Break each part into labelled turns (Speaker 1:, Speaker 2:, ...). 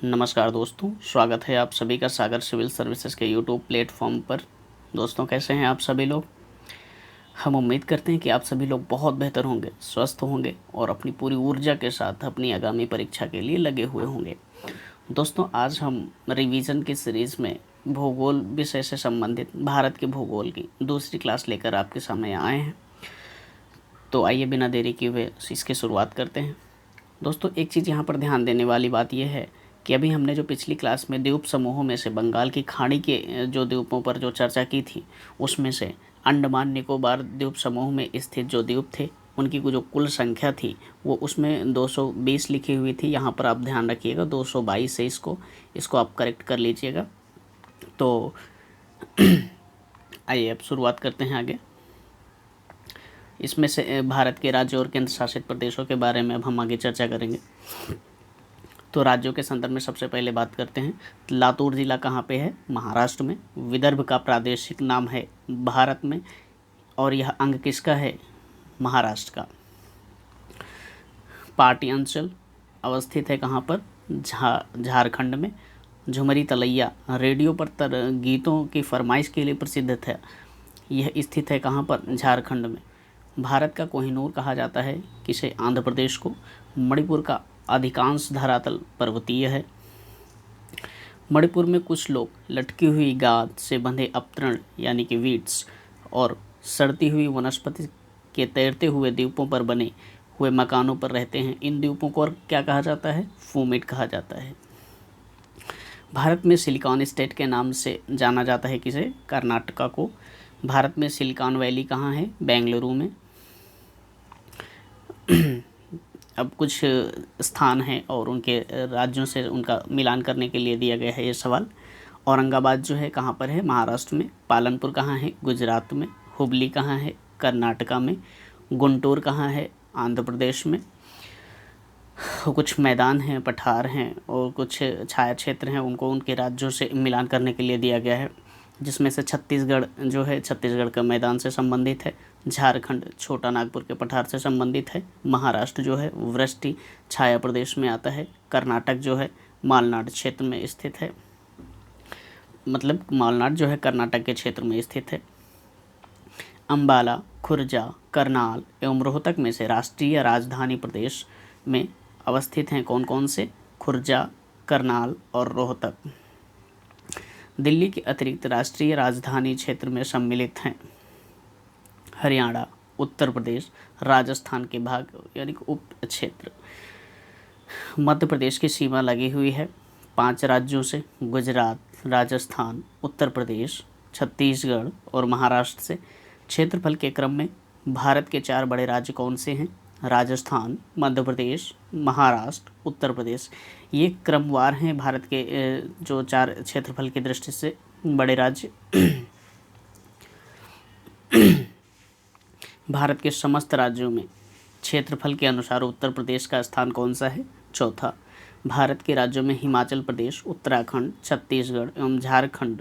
Speaker 1: नमस्कार दोस्तों, स्वागत है आप सभी का सागर सिविल सर्विसेज के यूट्यूब प्लेटफॉर्म पर। दोस्तों, कैसे हैं आप सभी लोग। हम उम्मीद करते हैं कि आप सभी लोग बहुत बेहतर होंगे, स्वस्थ होंगे और अपनी पूरी ऊर्जा के साथ अपनी आगामी परीक्षा के लिए लगे हुए होंगे। दोस्तों, आज हम रिवीजन की सीरीज़ में भूगोल विषय से संबंधित भारत के भूगोल की दूसरी क्लास लेकर आपके सामने आए हैं। तो आइए बिना देरी किए हुए इसकी शुरुआत करते हैं। दोस्तों, एक चीज़ यहाँ पर ध्यान देने वाली बात यह है कि अभी हमने जो पिछली क्लास में द्वीप समूहों में से बंगाल की खाड़ी के जो द्वीपों पर जो चर्चा की थी, उसमें से अंडमान निकोबार द्वीप समूह में स्थित जो द्वीप थे उनकी जो कुल संख्या थी वो उसमें 220 लिखी हुई थी। यहाँ पर आप ध्यान रखिएगा 222 है, इसको आप करेक्ट कर लीजिएगा। तो आइए अब शुरुआत करते हैं आगे। इसमें से भारत के राज्यों और केंद्र शासित प्रदेशों के बारे में अब हम आगे चर्चा करेंगे। तो राज्यों के संदर्भ में सबसे पहले बात करते हैं। लातूर जिला कहाँ पे है? महाराष्ट्र में। विदर्भ का प्रादेशिक नाम है भारत में, और यह अंग किसका है? महाराष्ट्र का। पाटी अंचल अवस्थित है कहाँ पर? झारखंड में। झुमरी तलैया रेडियो पर गीतों की फरमाइश के लिए प्रसिद्ध था। यह स्थित है कहाँ पर? झारखंड में। भारत का कोहिनूर कहा जाता है किसे? आंध्र प्रदेश को। मणिपुर का अधिकांश धरातल पर्वतीय है। मणिपुर में कुछ लोग लटकी हुई गाद से बंधे अपतरण यानी कि वीड्स और सड़ती हुई वनस्पति के तैरते हुए द्वीपों पर बने हुए मकानों पर रहते हैं। इन द्वीपों को और क्या कहा जाता है? फूमेट कहा जाता है। भारत में सिलिकॉन स्टेट के नाम से जाना जाता है किसे? कर्नाटका को। भारत में सिलिकॉन वैली कहाँ है? बेंगलुरु में। अब कुछ स्थान हैं और उनके राज्यों से उनका मिलान करने के लिए दिया गया है ये सवाल। औरंगाबाद जो है कहाँ पर है? महाराष्ट्र में। पालनपुर कहाँ है? गुजरात में। हुबली कहाँ है? कर्नाटका में। गुंटूर कहाँ है? आंध्र प्रदेश में। कुछ मैदान हैं, पठार हैं और कुछ छाया क्षेत्र हैं, उनको उनके राज्यों से मिलान करने के लिए दिया गया है, जिसमें से छत्तीसगढ़ जो है छत्तीसगढ़ का मैदान से संबंधित है। झारखंड छोटा नागपुर के पठार से संबंधित है। महाराष्ट्र जो है वृष्टि छाया प्रदेश में आता है। कर्नाटक जो है मालनाड क्षेत्र में स्थित है, मतलब मालनाड जो है कर्नाटक के क्षेत्र में स्थित है। अम्बाला, खुर्जा, करनाल एवं रोहतक में से राष्ट्रीय राजधानी प्रदेश में अवस्थित हैं कौन कौन से? खुर्जा, करनाल और रोहतक। दिल्ली के अतिरिक्त राष्ट्रीय राजधानी क्षेत्र में सम्मिलित हैं हरियाणा, उत्तर प्रदेश, राजस्थान के भाग यानी कि उप क्षेत्र। मध्य प्रदेश की सीमा लगी हुई है 5 राज्यों से: गुजरात, राजस्थान, उत्तर प्रदेश, छत्तीसगढ़ और महाराष्ट्र से। क्षेत्रफल के क्रम में भारत के 4 बड़े राज्य कौन से हैं? राजस्थान, मध्य प्रदेश, महाराष्ट्र, उत्तर प्रदेश। ये क्रमवार हैं भारत के जो 4 क्षेत्रफल की दृष्टि से बड़े राज्य। भारत के समस्त राज्यों में क्षेत्रफल के अनुसार उत्तर प्रदेश का स्थान कौन सा है? चौथा। भारत के राज्यों में हिमाचल प्रदेश, उत्तराखंड, छत्तीसगढ़ एवं झारखंड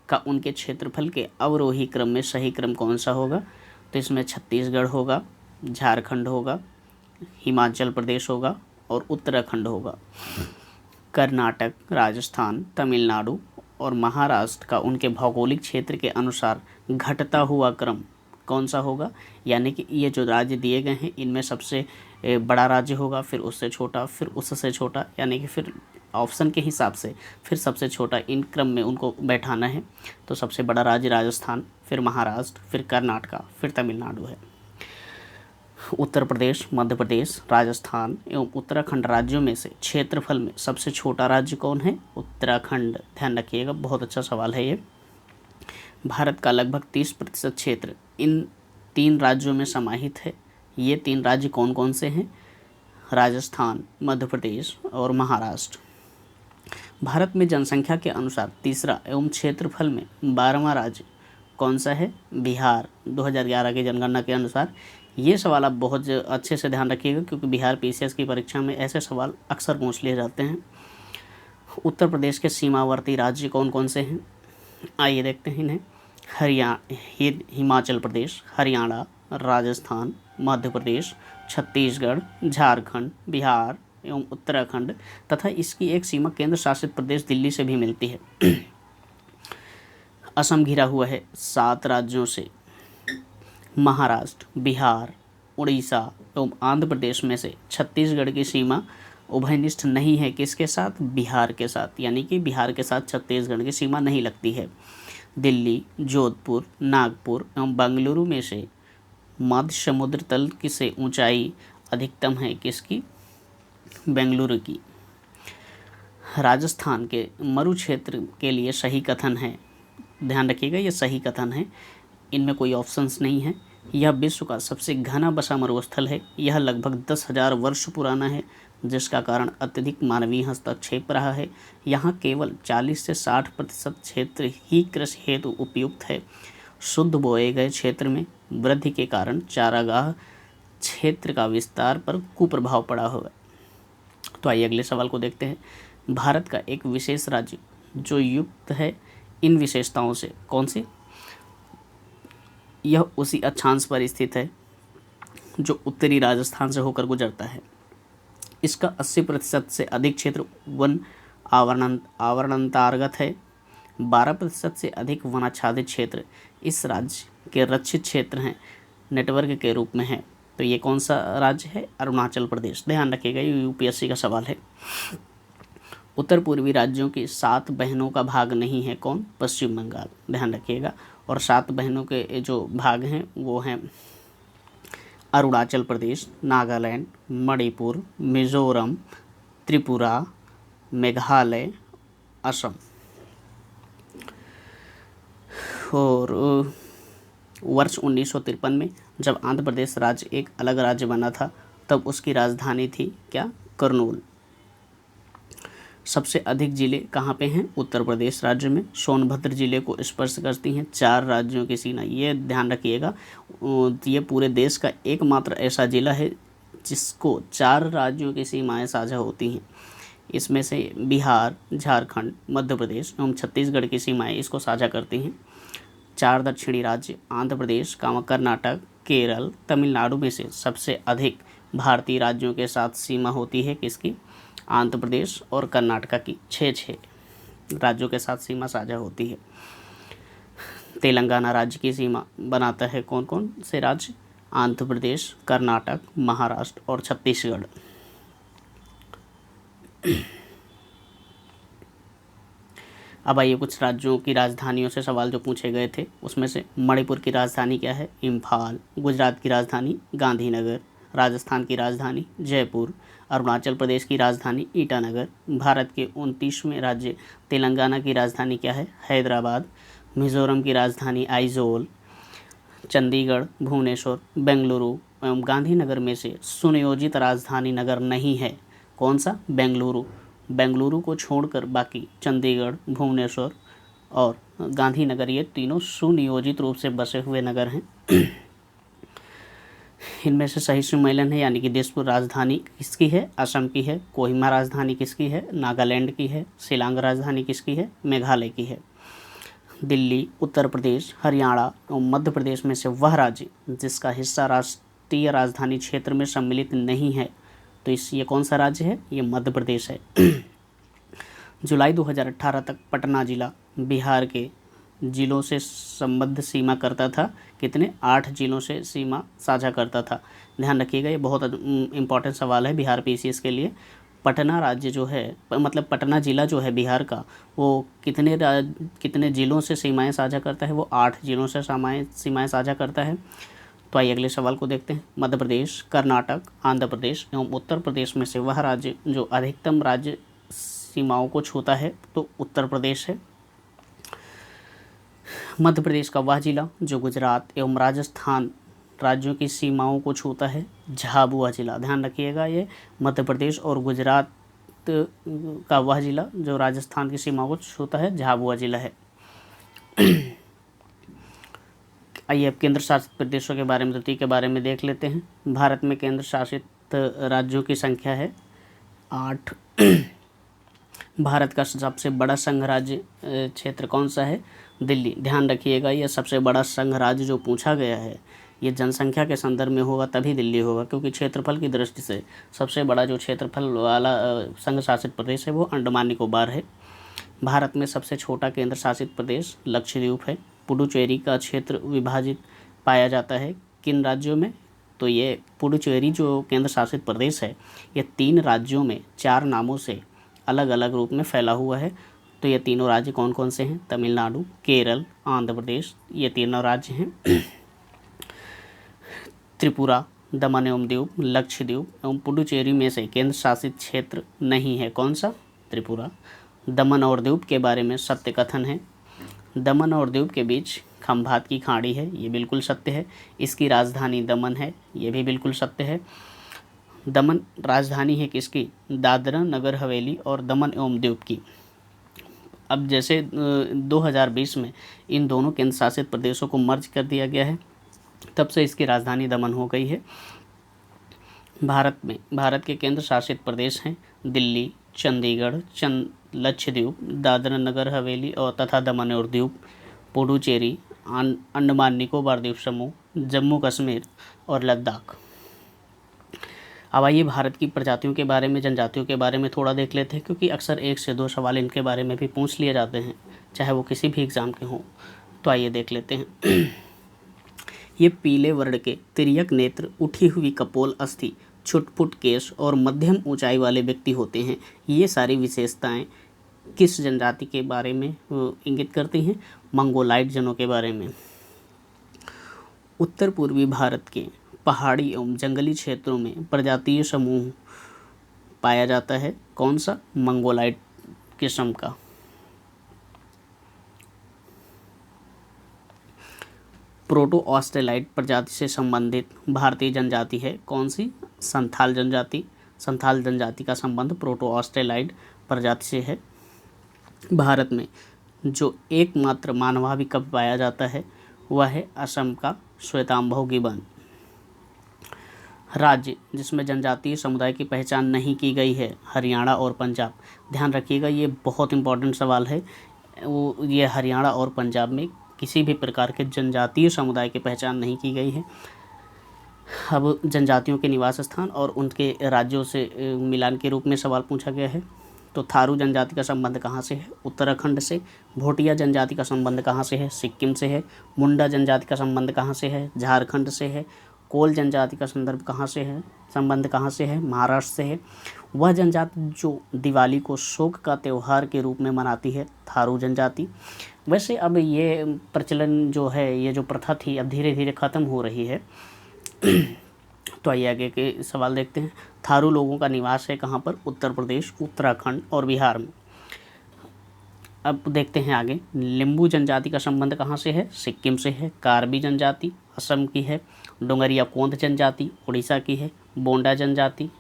Speaker 1: का उनके क्षेत्रफल के अवरोही क्रम में सही क्रम कौन सा होगा? तो इसमें छत्तीसगढ़ होगा, झारखंड होगा, हिमाचल प्रदेश होगा और उत्तराखंड होगा। कर्नाटक, राजस्थान, तमिलनाडु और महाराष्ट्र का उनके भौगोलिक क्षेत्र के अनुसार घटता हुआ क्रम कौन सा होगा? यानी कि ये जो राज्य दिए गए हैं इनमें सबसे बड़ा राज्य होगा, फिर उससे छोटा, फिर उससे छोटा, यानी कि फिर ऑप्शन के हिसाब से फिर सबसे छोटा, इन क्रम में उनको बैठाना है। तो सबसे बड़ा राज्य राजस्थान, फिर महाराष्ट्र, फिर कर्नाटका, फिर तमिलनाडु है। उत्तर प्रदेश, मध्य प्रदेश, राजस्थान एवं उत्तराखंड राज्यों में से क्षेत्रफल में सबसे छोटा राज्य कौन है? उत्तराखंड। ध्यान रखिएगा, बहुत अच्छा सवाल है ये। भारत का लगभग 30% क्षेत्र इन 3 राज्यों में समाहित है। ये 3 राज्य कौन कौन से हैं? राजस्थान, मध्य प्रदेश और महाराष्ट्र। भारत में जनसंख्या के अनुसार तीसरा एवं क्षेत्रफल में 12वां राज्य कौन सा है? बिहार। 2011 की जनगणना के अनुसार। ये सवाल आप बहुत अच्छे से ध्यान रखिएगा, क्योंकि बिहार पीसीएस की परीक्षा में ऐसे सवाल अक्सर पूछ लिए जाते हैं। उत्तर प्रदेश के सीमावर्ती राज्य कौन कौन से हैं? आइए देखते हैं इन्हें। हिमाचल प्रदेश, हरियाणा, राजस्थान, मध्य प्रदेश, छत्तीसगढ़, झारखंड, बिहार, एवं उत्तराखंड तथा इसकी एक सीमा केंद्र शासित प्रदेश दिल्ली से भी मिलती है। असम घिरा हुआ है 7 राज्यों से। महाराष्ट्र, बिहार, उड़ीसा एवं आंध्र प्रदेश में से छत्तीसगढ़ की सीमा उभयनिष्ठ नहीं है। किसके साथ? बिहार के साथ, यानी कि बिहार के साथ छत्तीसगढ़ की सीमा नहीं लगती है। दिल्ली, जोधपुर, नागपुर एवं बेंगलुरु में से मध्य समुद्र तल की से ऊंचाई अधिकतम है। किसकी? बेंगलुरु की। राजस्थान के मरु क्षेत्र के लिए सही कथन है। ध्यान रखिएगा, ये सही कथन है, इनमें कोई ऑप्शंस नहीं है। यह विश्व का सबसे घना बसा मरुस्थल है। यह लगभग 10,000 वर्ष पुराना है, जिसका कारण अत्यधिक मानवीय हस्तक्षेप रहा है। यहाँ केवल 40 से 60% क्षेत्र ही कृषि हेतु उपयुक्त है। शुद्ध बोए गए क्षेत्र में वृद्धि के कारण चारागाह क्षेत्र का विस्तार पर कुप्रभाव पड़ा हुआ है। तो आइए अगले सवाल को देखते हैं। भारत का एक विशेष राज्य जो युक्त है इन विशेषताओं से, कौन सी? यह उसी अक्षांश पर स्थित है जो उत्तरी राजस्थान से होकर गुजरता है। इसका 80% से अधिक क्षेत्र वन आवरणांतर्गत है। 12% से अधिक वनाच्छादित क्षेत्र इस राज्य के रक्षित क्षेत्र हैं, नेटवर्क के रूप में है। तो ये कौन सा राज्य है? अरुणाचल प्रदेश। ध्यान रखिएगा, ये यूपीएससी का सवाल है। उत्तर पूर्वी राज्यों की 7 बहनों का भाग नहीं है। कौन? पश्चिम बंगाल। ध्यान रखिएगा। और 7 बहनों के जो भाग हैं वो हैं अरुणाचल प्रदेश, नागालैंड, मणिपुर, मिजोरम, त्रिपुरा, मेघालय, असम। और वर्ष 1953 में जब आंध्र प्रदेश राज्य एक अलग राज्य बना था तब उसकी राजधानी थी क्या? करनूल। सबसे अधिक जिले कहाँ पे हैं? उत्तर प्रदेश राज्य में। सोनभद्र जिले को स्पर्श करती हैं 4 राज्यों की सीमा। ये ध्यान रखिएगा, ये पूरे देश का एकमात्र ऐसा जिला है जिसको 4 राज्यों की सीमाएं साझा होती हैं। इसमें से बिहार, झारखंड, मध्य प्रदेश एवं छत्तीसगढ़ की सीमाएं इसको साझा करती हैं। 4 दक्षिणी राज्य आंध्र प्रदेश, कर्नाटक, केरल, तमिलनाडु में से सबसे अधिक भारतीय राज्यों के साथ सीमा होती है। किसकी? आंध्र प्रदेश और कर्नाटक की 6 राज्यों के साथ सीमा साझा होती है। तेलंगाना राज्य की सीमा बनाता है कौन कौन से राज्य? आंध्र प्रदेश, कर्नाटक, महाराष्ट्र और छत्तीसगढ़। अब आइए कुछ राज्यों की राजधानियों से सवाल जो पूछे गए थे उसमें से मणिपुर की राजधानी क्या है? इम्फाल। गुजरात की राजधानी गांधीनगर। राजस्थान की राजधानी जयपुर। अरुणाचल प्रदेश की राजधानी ईटानगर। भारत के 29वें राज्य तेलंगाना की राजधानी क्या है? हैदराबाद। मिजोरम की राजधानी आइजोल। चंडीगढ़, भुवनेश्वर, बेंगलुरु एवं गांधीनगर में से सुनियोजित राजधानी नगर नहीं है। कौन सा? बेंगलुरु। बेंगलुरु को छोड़कर बाकी चंडीगढ़, भुवनेश्वर और गांधीनगर ये तीनों सुनियोजित रूप से बसे हुए नगर हैं। इनमें से सही सम्मेलन है, यानी कि दिसपुर राजधानी किसकी है? असम की है। कोहिमा राजधानी किसकी है? नागालैंड की है। शिलांग राजधानी किसकी है? मेघालय की है। दिल्ली, उत्तर प्रदेश, हरियाणा और मध्य प्रदेश में से वह राज्य जिसका हिस्सा राष्ट्रीय राजधानी क्षेत्र में सम्मिलित नहीं है। तो ये कौन सा राज्य है? ये मध्य प्रदेश है। जुलाई 2018 तक पटना जिला बिहार के जिलों से संबद्ध सीमा करता था। कितने? 8 जिलों से सीमा साझा करता था। ध्यान रखिएगा, ये बहुत इम्पॉर्टेंट सवाल है बिहार पीसीएस के लिए। पटना राज्य जो है, मतलब पटना ज़िला जो है बिहार का, वो कितने ज़िलों से सीमाएं साझा करता है? वो 8 जिलों से सीमाएं साझा करता है। तो आइए अगले सवाल को देखते हैं। मध्य प्रदेश, कर्नाटक, आंध्र प्रदेश एवं उत्तर प्रदेश में से वह राज्य जो अधिकतम राज्य सीमाओं को छूता है तो उत्तर प्रदेश है। मध्य प्रदेश का वह जिला जो गुजरात एवं राजस्थान राज्यों की सीमाओं को छूता है, झाबुआ जिला। ध्यान रखिएगा, ये मध्य प्रदेश और गुजरात का वह जिला जो राजस्थान की सीमाओं को छूता है, झाबुआ जिला है। आइए अब केंद्र शासित प्रदेशों के बारे में, तृतीय के बारे में देख लेते हैं। भारत में केंद्र शासित राज्यों की संख्या है 8। भारत का सबसे बड़ा संघ राज्य क्षेत्र कौन सा है? दिल्ली। ध्यान रखिएगा, यह सबसे बड़ा संघ राज्य जो पूछा गया है ये जनसंख्या के संदर्भ में होगा तभी दिल्ली होगा, क्योंकि क्षेत्रफल की दृष्टि से सबसे बड़ा जो क्षेत्रफल वाला संघ शासित प्रदेश है वो अंडमान निकोबार है। भारत में सबसे छोटा केंद्र शासित प्रदेश लक्षद्वीप है। पुडुचेरी का क्षेत्र विभाजित पाया जाता है किन राज्यों में? तो ये पुडुचेरी जो केंद्र शासित प्रदेश है ये 3 राज्यों में 4 नामों से अलग अलग रूप में फैला हुआ है। तो ये तीनों राज्य कौन कौन से हैं? तमिलनाडु, केरल, आंध्र प्रदेश, ये तीनों राज्य हैं। त्रिपुरा, दमन एवं दीव, लक्षद्वीप एवं पुडुचेरी में से केंद्र शासित क्षेत्र नहीं है। कौन सा? त्रिपुरा। दमन और दीव के बारे में सत्य कथन है। दमन और दीव के बीच खंभात की खाड़ी है, ये बिल्कुल सत्य है। इसकी राजधानी दमन है, ये भी बिल्कुल सत्य है। दमन राजधानी है किसकी? दादरा नगर हवेली और दमन एवं दीव की। अब जैसे 2020 में इन दोनों केंद्र शासित प्रदेशों को मर्ज कर दिया गया है, तब से इसकी राजधानी दमन हो गई है। भारत के केंद्र शासित प्रदेश हैं दिल्ली, चंडीगढ़, लक्षद्वीप, दादरा नगर हवेली और तथा दमन और दीव, पुडुचेरी, अंडमान निकोबार द्वीप समूह, जम्मू कश्मीर और लद्दाख। अब आइए भारत की प्रजातियों के बारे में, जनजातियों के बारे में थोड़ा देख लेते हैं, क्योंकि अक्सर 1 से 2 सवाल इनके बारे में भी पूछ लिए जाते हैं, चाहे वो किसी भी एग्ज़ाम के हों। तो आइए देख लेते हैं। ये पीले वर्ण के तिर्यक नेत्र, उठी हुई कपोल अस्थि, छुटपुट केश और मध्यम ऊंचाई वाले व्यक्ति होते हैं। ये सारी विशेषताएं किस जनजाति के बारे में इंगित करती हैं? मंगोलाइट जनों के बारे में। उत्तर पूर्वी भारत के पहाड़ी एवं जंगली क्षेत्रों में प्रजातीय समूह पाया जाता है। कौन सा? मंगोलाइट किस्म का। प्रोटो ऑस्ट्रेलाइट प्रजाति से संबंधित भारतीय जनजाति है। कौन सी? संथाल जनजाति। संथाल जनजाति का संबंध प्रोटो ऑस्ट्रेलाइट प्रजाति से है। भारत में जो एकमात्र मानवाभी कव्य पाया जाता है वह है असम का श्वेतांबर गिबन। राज्य जिसमें जनजातीय समुदाय की पहचान नहीं की गई है, हरियाणा और पंजाब। ध्यान रखिएगा, ये बहुत इंपॉर्टेंट सवाल है। ये हरियाणा और पंजाब में किसी भी प्रकार के जनजातीय समुदाय की पहचान नहीं की गई है। अब जनजातियों के निवास स्थान और उनके राज्यों से मिलान के रूप में सवाल पूछा गया है। तो थारू जनजाति का संबंध कहाँ से है? उत्तराखंड से। भोटिया जनजाति का संबंध कहाँ से है? सिक्किम से है। मुंडा जनजाति का संबंध कहाँ से है? झारखंड से है। कोल जनजाति का संदर्भ कहाँ से है? संबंध कहाँ से है? महाराष्ट्र से है। वह जनजाति जो दिवाली को शोक का त्यौहार के रूप में मनाती है, थारू जनजाति। वैसे अब ये प्रचलन जो है, ये जो प्रथा थी, अब धीरे धीरे ख़त्म हो रही है। तो आइए आगे के सवाल देखते हैं। थारू लोगों का निवास है कहाँ पर? उत्तर प्रदेश, उत्तराखंड और बिहार में। अब देखते हैं आगे। लिम्बू जनजाति का संबंध कहाँ से है? सिक्किम से है। कार्बी जनजाति असम की है। डोंगरिया कोंद जनजाति उड़ीसा की है। बोंडा जनजाति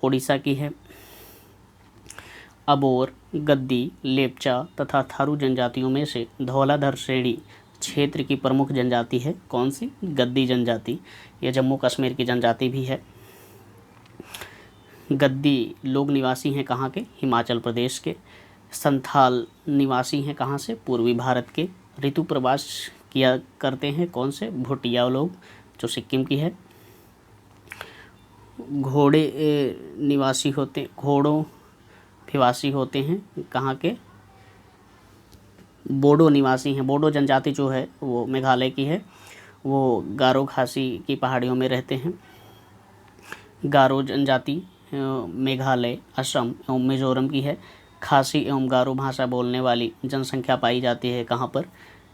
Speaker 1: उड़ीसा की है। अबोर, गद्दी, लेपचा तथा थारू जनजातियों में से धौलाधर श्रेणी क्षेत्र की प्रमुख जनजाति है। कौन सी? गद्दी जनजाति। यह जम्मू कश्मीर की जनजाति भी है। गद्दी लोग निवासी हैं कहाँ के? हिमाचल प्रदेश के। संथाल निवासी हैं कहाँ से? पूर्वी भारत के। ऋतु प्रवास किया करते हैं कौन से? भूटिया लोग, जो सिक्किम की है। घोड़ों निवासी होते हैं कहाँ के? बोडो निवासी हैं। बोडो जनजाति जो है वो मेघालय की है। वो गारो खासी की पहाड़ियों में रहते हैं। गारो जनजाति मेघालय, असम एवं मिजोरम की है। खासी एवं गारो भाषा बोलने वाली जनसंख्या पाई जाती है कहाँ पर?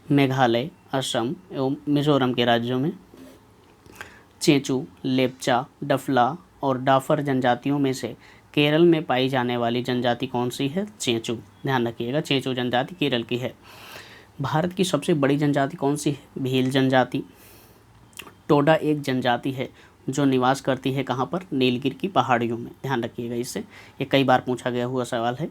Speaker 1: मेघालय, असम एवं मिजोरम के राज्यों में। चेंचू, लेपचा, डफला और डाफर जनजातियों में से केरल में पाई जाने वाली जनजाति कौन सी है? चेंचू। ध्यान रखिएगा, चेंचू जनजाति केरल की है। भारत की सबसे बड़ी जनजाति कौन सी है? भील जनजाति। टोडा एक जनजाति है जो निवास करती है कहाँ पर? नीलगिरी की पहाड़ियों में। ध्यान रखिएगा इससे, ये कई बार पूछा गया हुआ सवाल है।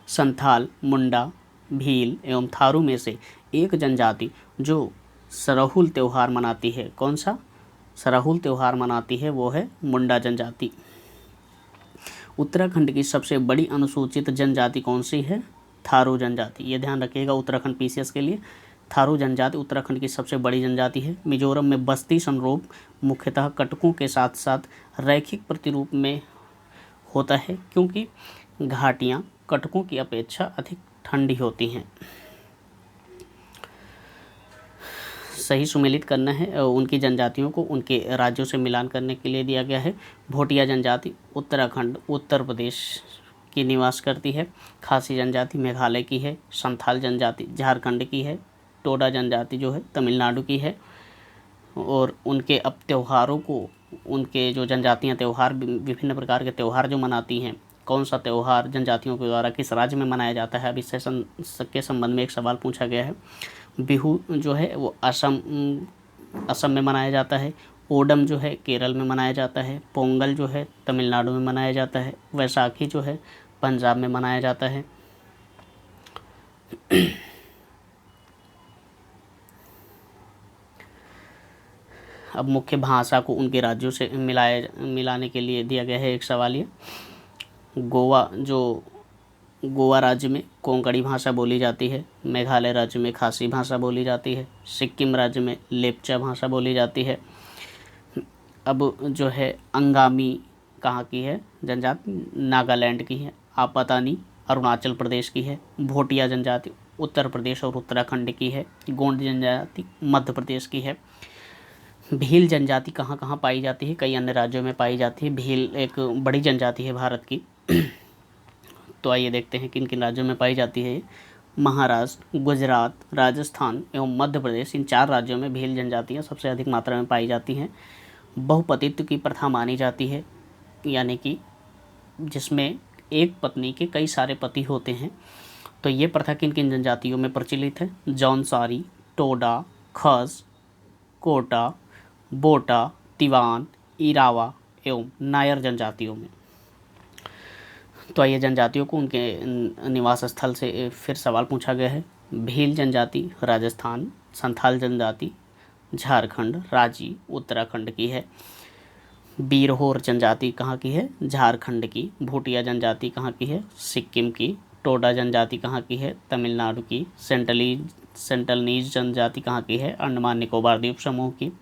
Speaker 1: संथाल, मुंडा, भील एवं थारू में से एक जनजाति जो सरहुल त्यौहार मनाती है, कौन सा सरहुल त्यौहार मनाती है? वो है मुंडा जनजाति। उत्तराखंड की सबसे बड़ी अनुसूचित जनजाति कौन सी है? थारू जनजाति। ये ध्यान रखिएगा उत्तराखंड पीसीएस के लिए। थारू जनजाति उत्तराखंड की सबसे बड़ी जनजाति है। मिजोरम में बस्ती संरोप मुख्यतः कटकों के साथ साथ रैखिक प्रतिरूप में होता है, क्योंकि घाटियाँ कटकों की अपेक्षा अधिक ठंडी होती हैं। सही सुमेलित करना है उनकी जनजातियों को उनके राज्यों से मिलान करने के लिए दिया गया है। भोटिया जनजाति उत्तराखंड उत्तर प्रदेश की निवास करती है। खासी जनजाति मेघालय की है। संथाल जनजाति झारखंड की है। टोडा जनजाति जो है तमिलनाडु की है। और उनके अब त्योहारों को, उनके जो जनजातियाँ त्यौहार, विभिन्न प्रकार के त्यौहार जो मनाती हैं, कौन सा त्यौहार जनजातियों के द्वारा किस राज्य में मनाया जाता है, अब इस सेशन के संबंध में एक सवाल पूछा गया है। बिहू जो है वो असम में मनाया जाता है। ओडम जो है केरल में मनाया जाता है। पोंगल जो है तमिलनाडु में मनाया जाता है। वैसाखी जो है पंजाब में मनाया जाता है। अब मुख्य भाषा को उनके राज्यों से मिलाने के लिए दिया गया है एक सवाल ये। गोवा राज्य में कोंकणी भाषा बोली जाती है। मेघालय राज्य में खासी भाषा बोली जाती है। सिक्किम राज्य में लेप्चा भाषा बोली जाती है। अब जो है अंगामी कहाँ की है जनजाति, नागालैंड की है। आपातानी अरुणाचल प्रदेश की है। भोटिया जनजाति उत्तर प्रदेश और उत्तराखंड की है। गोंड जनजाति मध्य प्रदेश की है। भील जनजाति कहाँ कहाँ पाई जाती है, कई अन्य राज्यों में पाई जाती है। भील एक बड़ी जनजाति है भारत की। तो आइए देखते हैं किन किन राज्यों में पाई जाती है। महाराष्ट्र, गुजरात, राजस्थान एवं मध्य प्रदेश, इन 4 राज्यों में भील जनजातियाँ सबसे अधिक मात्रा में पाई जाती हैं। बहुपतित्व की प्रथा मानी जाती है, यानी कि जिसमें एक पत्नी के कई सारे पति होते हैं। तो ये प्रथा किन किन जनजातियों में प्रचलित है? जौनसारी, टोडा, खस, कोटा, बोटा, तिवान, इरावा एवं नायर जनजातियों में। तो आइए जनजातियों को उनके निवास स्थल से फिर सवाल पूछा गया है। भील जनजाति राजस्थान, संथाल जनजाति झारखंड, राजी उत्तराखंड की है। बीरहोर जनजाति कहाँ की है? झारखंड की। भूटिया जनजाति कहाँ की है? सिक्किम की। टोडा जनजाति कहाँ की है? तमिलनाडु की। सेंटलनीज जनजाति कहाँ की है? अंडमान निकोबार द्वीप समूह की।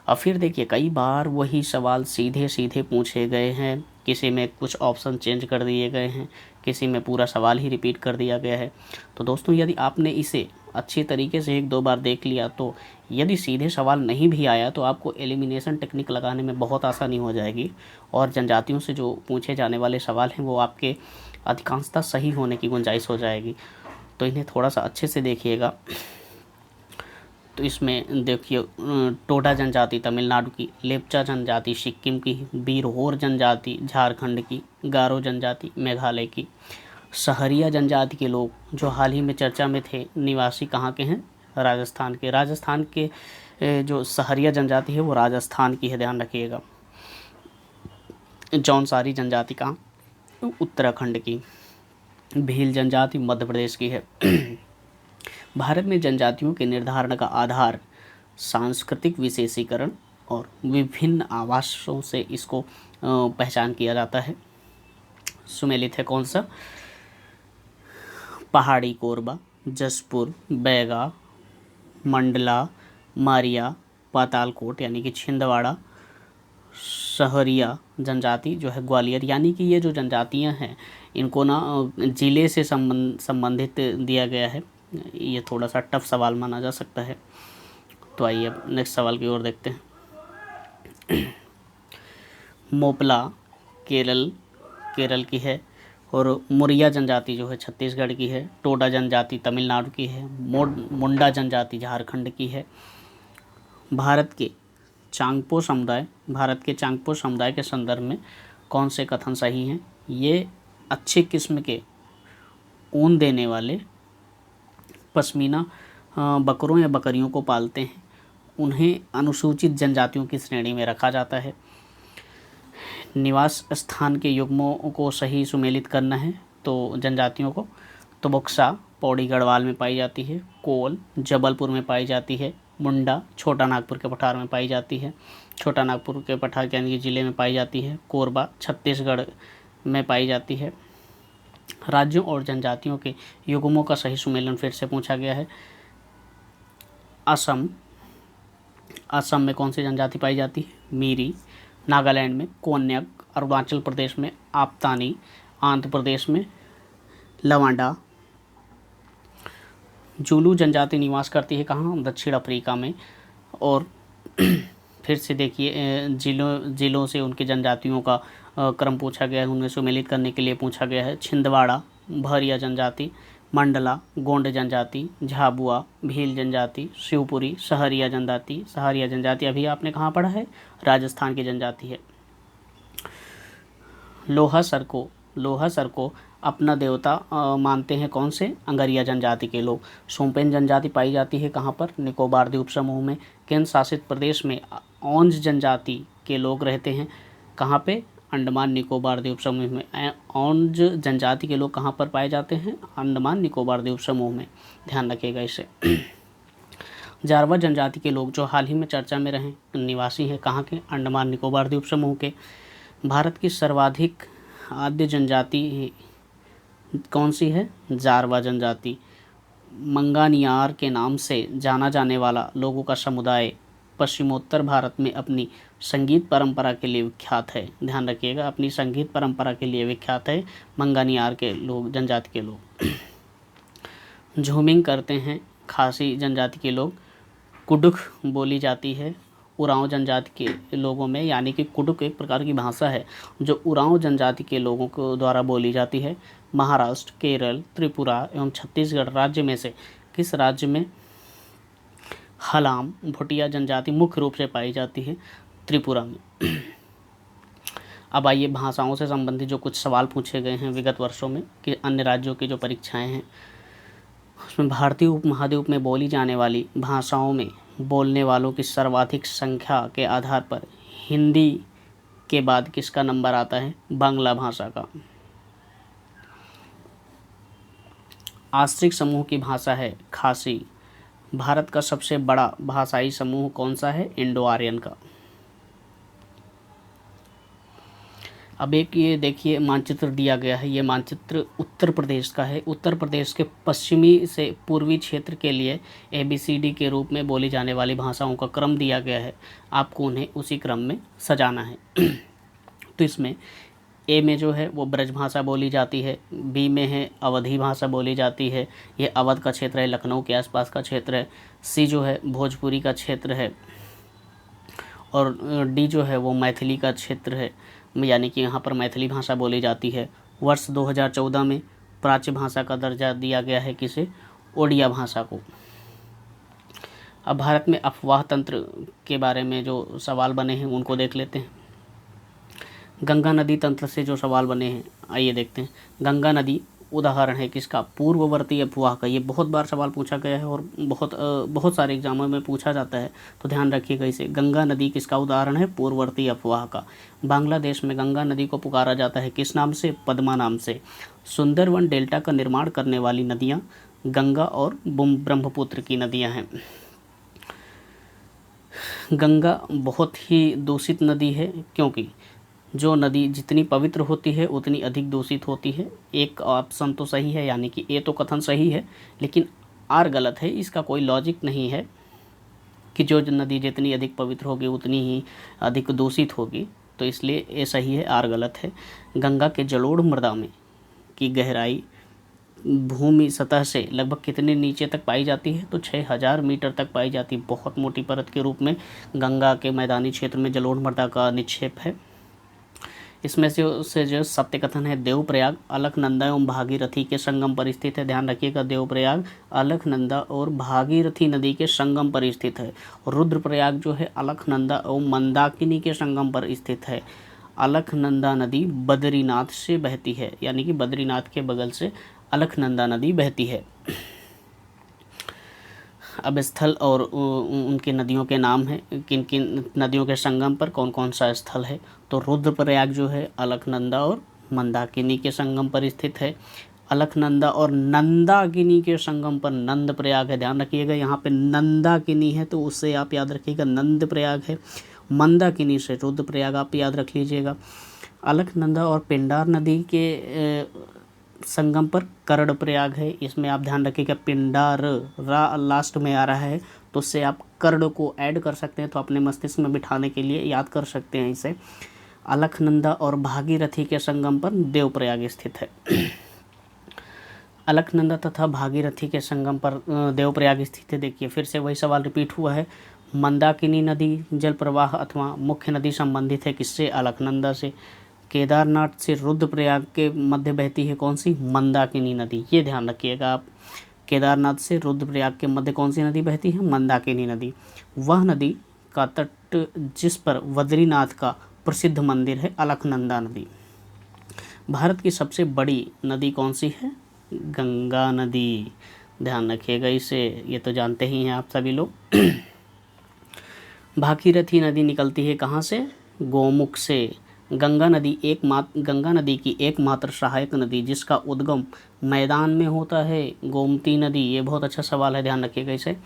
Speaker 1: अब फिर देखिए कई बार वही सवाल सीधे सीधे पूछे गए हैं, किसी में कुछ ऑप्शन चेंज कर दिए गए हैं, किसी में पूरा सवाल ही रिपीट कर दिया गया है। तो दोस्तों यदि आपने इसे अच्छी तरीके से 1-2 बार देख लिया, तो यदि सीधे सवाल नहीं भी आया तो आपको एलिमिनेशन टेक्निक लगाने में बहुत आसानी हो जाएगी। और जनजातियों से जो पूछे जाने वाले सवाल हैं वो आपके अधिकांशतः सही होने की गुंजाइश हो जाएगी। तो इन्हें थोड़ा सा अच्छे से देखिएगा। तो इसमें देखिए टोडा जनजाति तमिलनाडु की, लेप्चा जनजाति सिक्किम की, बीरहोर जनजाति झारखंड की, गारो जनजाति मेघालय की। सहरिया जनजाति के लोग जो हाल ही में चर्चा में थे, निवासी कहाँ के हैं? राजस्थान के। राजस्थान के जो सहरिया जनजाति है वो राजस्थान की है, ध्यान रखिएगा। जौनसारी जनजाति कहाँ? उत्तराखंड की। भील जनजाति मध्य प्रदेश की है। भारत में जनजातियों के निर्धारण का आधार सांस्कृतिक विशेषीकरण और विभिन्न आवासों से इसको पहचान किया जाता है। सुमेलित है कौन सा? पहाड़ी कोरबा, जसपुर, बैगा, मंडला, मारिया, पातालकोट यानी कि छिंदवाड़ा, सहरिया जनजाति जो है ग्वालियर। यानी कि ये जो जनजातियां हैं इनको ना ज़िले से संबंधित दिया गया है। ये थोड़ा सा टफ सवाल माना जा सकता है। तो आइए अब नेक्स्ट सवाल की ओर देखते हैं। मोपला केरल की है। और मुरिया जनजाति जो है छत्तीसगढ़ की है। टोडा जनजाति तमिलनाडु की है। मुंडा जनजाति झारखंड की है। भारत के चांगपो समुदाय के संदर्भ में कौन से कथन सही हैं? ये अच्छी किस्म के ऊन देने वाले पश्मीना बकरों या बकरियों को पालते हैं, उन्हें अनुसूचित जनजातियों की श्रेणी में रखा जाता है। निवास स्थान के युग्मों को सही सुमेलित करना है तो जनजातियों को, तो बक्सा पौड़ी गढ़वाल में पाई जाती है। कोल जबलपुर में पाई जाती है। मुंडा छोटा नागपुर के पठार में पाई जाती है। छोटा नागपुर के पठार यानी कि ज़िले में पाई जाती है। कोरबा छत्तीसगढ़ में पाई जाती है। राज्यों और जनजातियों के युग्मों का सही सुमेलन फिर से पूछा गया है। असम, असम में कौन सी जनजाति पाई जाती है? मीरी। नागालैंड में कोन्याक, अरुणाचल प्रदेश में आपतानी, आंध्र प्रदेश में लवांडा। जुलू जनजाति निवास करती है कहाँ? दक्षिण अफ्रीका में। और फिर से देखिए जिलों से उनकी जनजातियों का क्रम पूछा गया है, उनमें सम्मिलित करने के लिए पूछा गया है। छिंदवाड़ा भरिया जनजाति, मंडला गोंड जनजाति, झाबुआ भील जनजाति, शिवपुरी सहरिया जनजाति। सहरिया जनजाति अभी आपने कहाँ पढ़ा है? राजस्थान की जनजाति है। लोहा सर को अपना देवता मानते हैं कौन से? अंगरिया जनजाति के लोग। सोम्पेन जनजाति पाई जाती है कहाँ पर? निकोबार द्वीप समूह में। केंद्र शासित प्रदेश में ओंज जनजाति के लोग रहते हैं कहाँ पे? अंडमान निकोबार द्वीप समूह में। ओंज जनजाति के लोग कहाँ पर पाए जाते हैं? अंडमान निकोबार द्वीप समूह में। ध्यान रखिएगा इसे। जारवा जनजाति के लोग जो हाल ही में चर्चा में रहे निवासी हैं कहाँ के? अंडमान निकोबार द्वीप समूह के। भारत की सर्वाधिक आद्य जनजाति कौन सी है? जारवा जनजाति। मंगानियार के नाम से जाना जाने वाला लोगों का समुदाय पश्चिमोत्तर भारत में अपनी संगीत परंपरा के लिए विख्यात है। ध्यान रखिएगा, अपनी संगीत परंपरा के लिए विख्यात है मंगानियार के लोग, जनजाति के लोग। झूमिंग करते हैं खासी जनजाति के लोग। कुडुख बोली जाती है उरांव जनजाति के लोगों में, यानी कि कुडुख एक प्रकार की भाषा है जो उरांव जनजाति के लोगों को द्वारा बोली जाती है। महाराष्ट्र, केरल, त्रिपुरा एवं छत्तीसगढ़ राज्य में से किस राज्य में हलाम भुटिया जनजाति मुख्य रूप से पाई जाती है? त्रिपुरा में। अब आइए भाषाओं से संबंधित जो कुछ सवाल पूछे गए हैं विगत वर्षों में कि अन्य राज्यों की जो परीक्षाएं हैं उसमें भारतीय उपमहाद्वीप में बोली जाने वाली भाषाओं में बोलने वालों की सर्वाधिक संख्या के आधार पर हिंदी के बाद किसका नंबर आता है? बांग्ला भाषा का। आश्रित समूह की भाषा है खासी। भारत का सबसे बड़ा भाषाई समूह कौन सा है? इंडो आर्यन का। अब एक ये देखिए मानचित्र दिया गया है, ये मानचित्र उत्तर प्रदेश का है। उत्तर प्रदेश के पश्चिमी से पूर्वी क्षेत्र के लिए ABCD के रूप में बोली जाने वाली भाषाओं का क्रम दिया गया है, आपको उन्हें उसी क्रम में सजाना है। तो इसमें A में जो है वो ब्रज भाषा बोली जाती है, B में है अवधी भाषा बोली जाती है, ये अवध का क्षेत्र है, लखनऊ के आसपास का क्षेत्र है। C जो है भोजपुरी का क्षेत्र है और D जो है वो मैथिली का क्षेत्र है, यानी कि यहाँ पर मैथिली भाषा बोली जाती है। वर्ष 2014 में प्राच्य भाषा का दर्जा दिया गया है किसे? ओडिया भाषा को। अब भारत में अफवाह तंत्र के बारे में जो सवाल बने हैं उनको देख लेते हैं। गंगा नदी तंत्र से जो सवाल बने हैं आइए देखते हैं। गंगा नदी उदाहरण है किसका? पूर्ववर्ती अफवाह का। ये बहुत बार सवाल पूछा गया है और बहुत सारे एग्जामों में पूछा जाता है, तो ध्यान रखिएगा इसे। गंगा नदी किसका उदाहरण है? पूर्ववर्ती अफवाह का। बांग्लादेश में गंगा नदी को पुकारा जाता है किस नाम से? पद्मा नाम से। सुंदरवन डेल्टा का निर्माण करने वाली नदियाँ गंगा और ब्रह्मपुत्र की नदियाँ हैं। गंगा बहुत ही दूषित नदी है क्योंकि जो नदी जितनी पवित्र होती है उतनी अधिक दूषित होती है। एक ऑप्शन तो सही है, यानी कि ए तो कथन सही है, लेकिन आर गलत है। इसका कोई लॉजिक नहीं है कि जो नदी जितनी अधिक पवित्र होगी उतनी ही अधिक दूषित होगी, तो इसलिए ए सही है, आर गलत है। गंगा के जलोढ़ मृदा में की गहराई भूमि सतह से लगभग कितने नीचे तक पाई जाती है? तो 6000 मीटर तक पाई जाती है। बहुत मोटी परत के रूप में गंगा के मैदानी क्षेत्र में जलोढ़ मृदा का निक्षेप है। इसमें से जो सत्य कथन है, देवप्रयाग अलकनंदा एवं भागीरथी के संगम पर स्थित है। ध्यान रखिएगा, देवप्रयाग अलकनंदा और भागीरथी नदी के संगम पर स्थित है। रुद्रप्रयाग जो है अलकनंदा एवं मंदाकिनी के संगम पर स्थित है। अलकनंदा नदी बद्रीनाथ से बहती है, यानी कि बद्रीनाथ के बगल से अलकनंदा नदी बहती है। अब स्थल और उनकी नदियों के नाम हैं, किन किन नदियों के संगम पर कौन कौन सा स्थल है? तो रुद्रप्रयाग जो है अलकनंदा और मंदाकिनी के संगम पर स्थित है। अलकनंदा और नंदाकिनी के संगम पर नंद प्रयाग है। ध्यान रखिएगा, यहाँ पे नंदाकिनी है तो उससे आप याद रखिएगा नंद प्रयाग है। मंदाकिनी से रुद्रप्रयाग आप याद रख लीजिएगा। अलकनंदा और पिंडार नदी के संगम पर कर्णप्रयाग है। इसमें आप ध्यान रखिएगा पिंडार रा लास्ट में आ रहा है तो उससे आप कर्ण को ऐड कर सकते हैं, तो अपने मस्तिष्क में बिठाने के लिए याद कर सकते हैं इसे। अलकनंदा और भागीरथी के संगम पर देवप्रयाग स्थित है। अलकनंदा तथा भागीरथी के संगम पर देवप्रयाग स्थित है। देखिए फिर से वही सवाल रिपीट हुआ है। मंदाकिनी नदी जल प्रवाह अथवा मुख्य नदी संबंधित है किससे? अलकनंदा से। केदारनाथ से रुद्रप्रयाग के मध्य बहती है कौन सी? मंदाकिनी नदी। ये ध्यान रखिएगा आप, केदारनाथ से रुद्रप्रयाग के मध्य कौन सी नदी बहती है? मंदाकिनी नदी। वह नदी का तट जिस पर बद्रीनाथ का प्रसिद्ध मंदिर है, अलकनंदा नदी। भारत की सबसे बड़ी नदी कौन सी है? गंगा नदी। ध्यान रखिएगा इसे, ये तो जानते ही हैं आप सभी लोग। भागीरथी नदी निकलती है कहाँ से? गोमुख से। गंगा नदी की एकमात्र सहायक नदी जिसका उद्गम मैदान में होता है, गोमती नदी। ये बहुत अच्छा सवाल है, ध्यान रखिएगा इसे।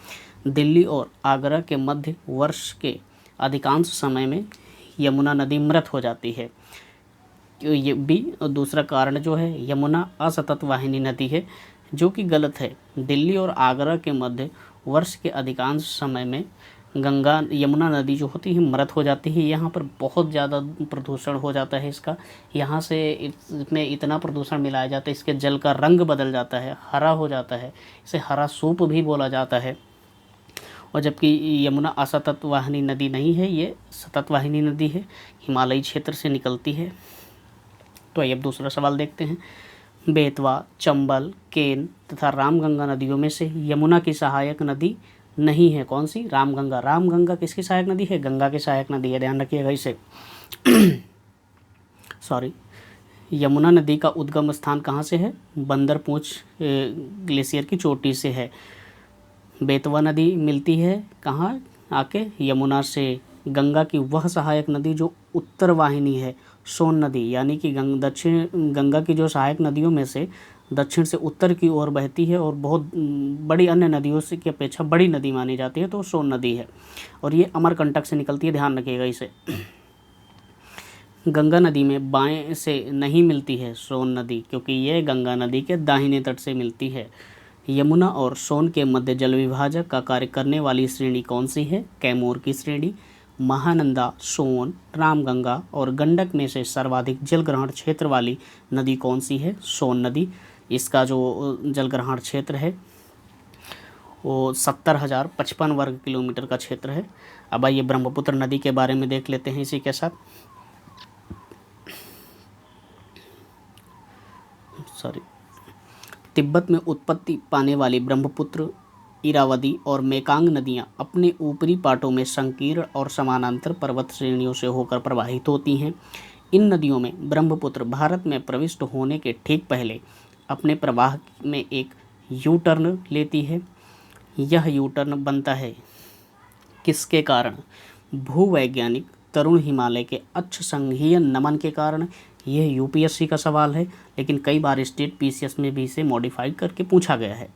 Speaker 1: दिल्ली और आगरा के मध्य वर्ष के अधिकांश समय में यमुना नदी मृत हो जाती है। ये भी दूसरा कारण जो है, यमुना असतत वाहिनी नदी है, जो कि गलत है। दिल्ली और आगरा के मध्य वर्ष के अधिकांश समय में यमुना नदी जो होती है मृत हो जाती है। यहाँ पर बहुत ज़्यादा प्रदूषण हो जाता है इसका। यहाँ से इसमें इतना प्रदूषण मिलाया जाता है, इसके जल का रंग बदल जाता है, हरा हो जाता है। इसे हरा सूप भी बोला जाता है। और जबकि यमुना असतत वाहिनी नदी नहीं है, ये सतत वाहिनी नदी है, हिमालयी क्षेत्र से निकलती है। तो आइए अब दूसरा सवाल देखते हैं। बेतवा, चंबल, केन तथा रामगंगा नदियों में से यमुना की सहायक नदी नहीं है कौन सी? रामगंगा। रामगंगा किसकी सहायक नदी है? गंगा की सहायक नदी है, ध्यान रखिएगा इसे। सॉरी, यमुना नदी का उद्गम स्थान कहाँ से है? बंदरपूंछ ग्लेशियर की चोटी से है। बेतवा नदी मिलती है कहाँ आके? यमुना से। गंगा की वह सहायक नदी जो उत्तर वाहिनी है, सोन नदी, यानी कि गंगा की जो सहायक नदियों में से दक्षिण से उत्तर की ओर बहती है और बहुत बड़ी अन्य नदियों से की अपेक्षा बड़ी नदी मानी जाती है, तो सोन नदी है। और ये अमरकंटक से निकलती है, ध्यान रखिएगा इसे। गंगा नदी में बाएं से नहीं मिलती है सोन नदी, क्योंकि ये गंगा नदी के दाहिने तट से मिलती है। यमुना और सोन के मध्य जल विभाजक का कार्य करने वाली श्रेणी कौन सी है? कैमूर की श्रेणी। महानंदा, सोन, रामगंगा और गंडक में से सर्वाधिक जलग्रहण क्षेत्र वाली नदी कौन सी है? सोन नदी। इसका जो जलग्रहण क्षेत्र है वो 70,055 वर्ग किलोमीटर का क्षेत्र है। अब आइए ब्रह्मपुत्र नदी के बारे में देख लेते हैं इसी के साथ। तिब्बत में उत्पत्ति पाने वाली ब्रह्मपुत्र, इरावदी और मेकांग नदियाँ अपने ऊपरी पाटों में संकीर्ण और समानांतर पर्वत श्रेणियों से होकर प्रवाहित होती हैं। इन नदियों में ब्रह्मपुत्र भारत में प्रविष्ट होने के ठीक पहले अपने प्रवाह में एक यू टर्न लेती है। यह यू टर्न बनता है किसके कारण? भूवैज्ञानिक तरुण हिमालय के अक्ष संघीय नमन के कारण। यह यूपीएससी का सवाल है, लेकिन कई बार स्टेट पीसीएस में भी इसे मॉडिफाइड करके पूछा गया है।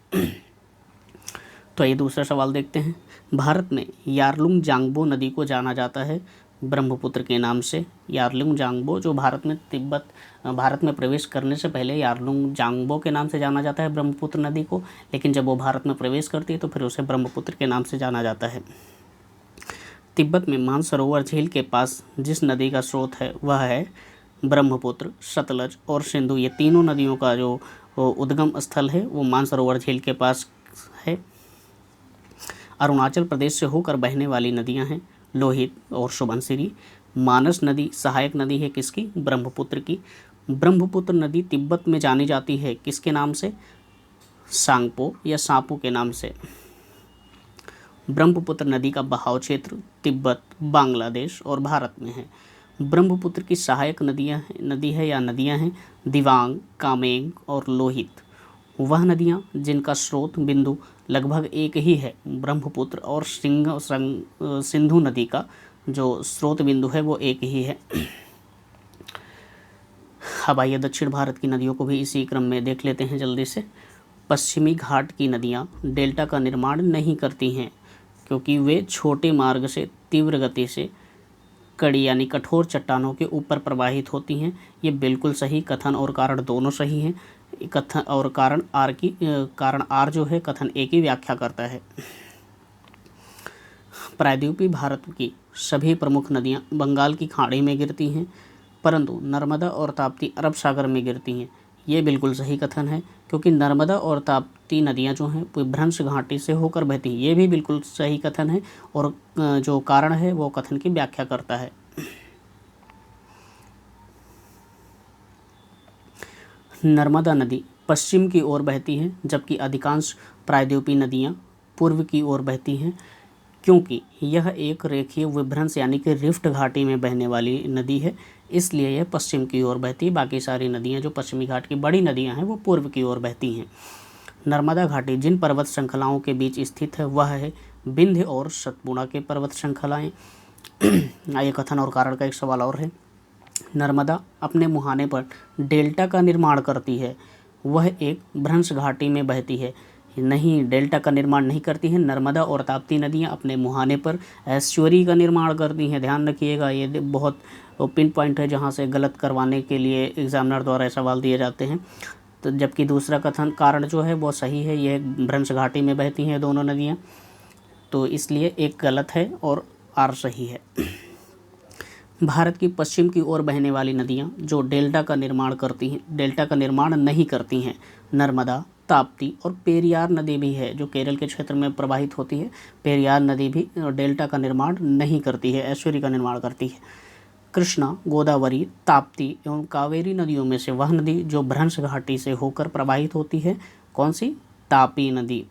Speaker 1: तो ये दूसरा सवाल देखते हैं। भारत में यारलुंग जांगबो नदी को जाना जाता है ब्रह्मपुत्र के नाम से। यारलुंग जांगबो जो भारत में प्रवेश करने से पहले यारलुंग जांगबो के नाम से जाना जाता है ब्रह्मपुत्र नदी को, लेकिन जब वो भारत में प्रवेश करती है तो फिर उसे ब्रह्मपुत्र के नाम से जाना जाता है। तिब्बत में मानसरोवर झील के पास जिस नदी का स्रोत है वह है ब्रह्मपुत्र, सतलज और सिंधु। ये तीनों नदियों का जो उद्गम स्थल है वो मानसरोवर झील के पास है। अरुणाचल प्रदेश से होकर बहने वाली नदियां हैं लोहित और सुबनसिरी। मानस नदी सहायक नदी है किसकी? ब्रह्मपुत्र की। ब्रह्मपुत्र नदी तिब्बत में जानी जाती है किसके नाम से? सांगपो या सापू के नाम से। ब्रह्मपुत्र नदी का बहाव क्षेत्र तिब्बत, बांग्लादेश और भारत में है। ब्रह्मपुत्र की सहायक नदी हैं दिबांग, कामेंग और लोहित। वह नदियाँ जिनका स्रोत बिंदु लगभग एक ही है, ब्रह्मपुत्र और सिंधु नदी का जो स्रोत बिंदु है वो एक ही है। अब आइए दक्षिण भारत की नदियों को भी इसी क्रम में देख लेते हैं जल्दी से। पश्चिमी घाट की नदियाँ डेल्टा का निर्माण नहीं करती हैं, क्योंकि वे छोटे मार्ग से तीव्र गति से कड़ी यानी कठोर चट्टानों के ऊपर प्रवाहित होती हैं। ये बिल्कुल सही, कथन और कारण दोनों सही हैं। कथन और कारण आर जो है कथन ए की व्याख्या करता है। प्रायद्वीपीय भारत की सभी प्रमुख नदियाँ बंगाल की खाड़ी में गिरती हैं, परंतु नर्मदा और ताप्ती अरब सागर में गिरती हैं। ये बिल्कुल सही कथन है, क्योंकि नर्मदा और ताप्ती नदियाँ जो हैं वो भ्रंश घाटी से होकर बहती हैं। ये भी बिल्कुल सही कथन है, और जो कारण है वो कथन की व्याख्या करता है। नर्मदा नदी पश्चिम की ओर बहती है, जबकि अधिकांश प्रायद्वीपीय नदियाँ पूर्व की ओर बहती हैं, क्योंकि यह एक रेखीय विभ्रंश यानी कि रिफ्ट घाटी में बहने वाली नदी है, इसलिए यह पश्चिम की ओर बहती है। बाकी सारी नदियाँ जो पश्चिमी घाट की बड़ी नदियाँ हैं वो पूर्व की ओर बहती हैं। नर्मदा घाटी जिन पर्वत श्रृंखलाओं के बीच स्थित है वह है विंध्य और सतपुड़ा के पर्वत श्रृंखलाएँ। ये कथन और कारण का एक सवाल और है। नर्मदा अपने मुहाने पर डेल्टा का निर्माण करती है, वह एक भ्रंश घाटी में बहती है। नहीं, डेल्टा का निर्माण नहीं करती है। नर्मदा और ताप्ती नदियाँ अपने मुहाने पर एस्चुअरी का निर्माण करती हैं। ध्यान रखिएगा, ये बहुत पिन पॉइंट है जहाँ से गलत करवाने के लिए एग्जामिनर द्वारा सवाल दिए जाते हैं। तो जबकि दूसरा कथन कारण जो है वो सही है, यह भ्रंश घाटी में बहती हैं दोनों नदियाँ, तो इसलिए एक गलत है और आर सही है। भारत की पश्चिम की ओर बहने वाली नदियाँ जो डेल्टा का निर्माण नहीं करती हैं, नर्मदा, ताप्ती और पेरियार नदी भी है, जो केरल के क्षेत्र में प्रवाहित होती है। पेरियार नदी भी डेल्टा का निर्माण नहीं करती है, एस्चुअरी का निर्माण करती है। कृष्णा, गोदावरी, ताप्ती एवं कावेरी नदियों में से वह नदी जो भ्रंश घाटी से होकर प्रवाहित होती है, कौन सी? तापी नदी।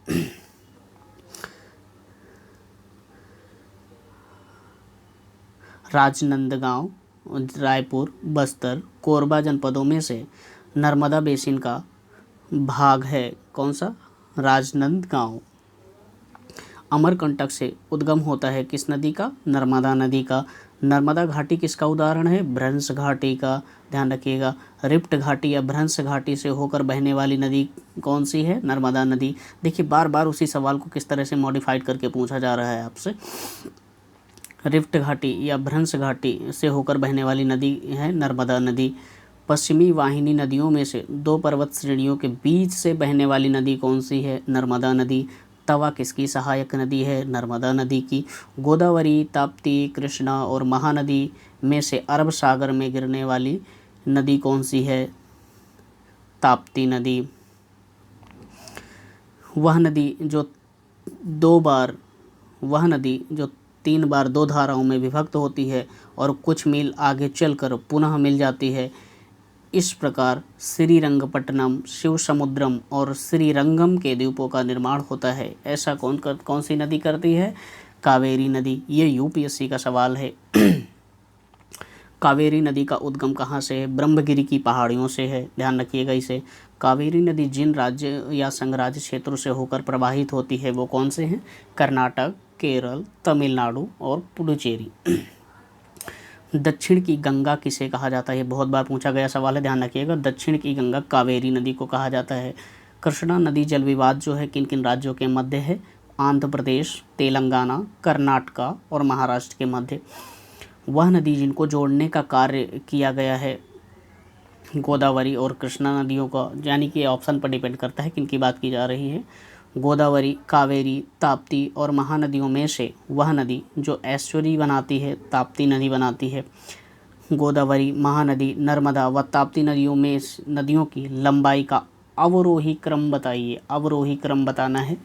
Speaker 1: राजनांदगांव, रायपुर, बस्तर, कोरबा जनपदों में से नर्मदा बेसिन का भाग है, कौन सा? राजनांदगांव। अमरकंटक से उद्गम होता है किस नदी का? नर्मदा नदी का। नर्मदा घाटी किसका उदाहरण है? भ्रंश घाटी का। ध्यान रखिएगा, रिफ्ट घाटी या भ्रंश घाटी से होकर बहने वाली नदी कौन सी है? नर्मदा नदी। देखिए, बार बार उसी सवाल को किस तरह से मॉडिफाइड करके पूछा जा रहा है आपसे। रिफ्ट घाटी या भ्रंश घाटी से होकर बहने वाली नदी है नर्मदा नदी। पश्चिमी वाहिनी नदियों में से दो पर्वत श्रेणियों के बीच से बहने वाली नदी कौन सी है? नर्मदा नदी। तवा किसकी सहायक नदी है? नर्मदा नदी की। गोदावरी, ताप्ती, कृष्णा और महानदी में से अरब सागर में गिरने वाली नदी कौन सी है? ताप्ती नदी। वह नदी जो 3 बार 2 धाराओं में विभक्त होती है और कुछ मील आगे चलकर पुनः मिल जाती है। इस प्रकार श्रीरंगपट्टनम, शिवसमुद्रम और श्रीरंगम के द्वीपों का निर्माण होता है। ऐसा कौन सी नदी करती है? कावेरी नदी। ये यूपीएससी का सवाल है। कावेरी नदी का उद्गम कहाँ से है? ब्रह्मगिरी की पहाड़ियों से है। ध्यान रखिएगा इसे। कावेरी नदी जिन राज्य या संघराज्य क्षेत्रों से होकर प्रवाहित होती है वो कौन से हैं? कर्नाटक, केरल, तमिलनाडु और पुडुचेरी। दक्षिण की गंगा किसे कहा जाता है? बहुत बार पूछा गया सवाल है, ध्यान रखिएगा। दक्षिण की गंगा कावेरी नदी को कहा जाता है। कृष्णा नदी जल विवाद जो है किन किन राज्यों के मध्य है? आंध्र प्रदेश, तेलंगाना, कर्नाटका और महाराष्ट्र के मध्य। वह नदी जिनको जोड़ने का कार्य किया गया है गोदावरी और कृष्णा नदियों का, यानी कि ऑप्शन पर डिपेंड करता है किन की बात की जा रही है। गोदावरी, कावेरी, ताप्ती और महानदियों में से वह नदी जो एस्चुअरी बनाती है ताप्ती नदी बनाती है। गोदावरी, महानदी, नर्मदा व ताप्ती नदियों की लंबाई का अवरोही क्रम बताइए। अवरोही क्रम बताना है,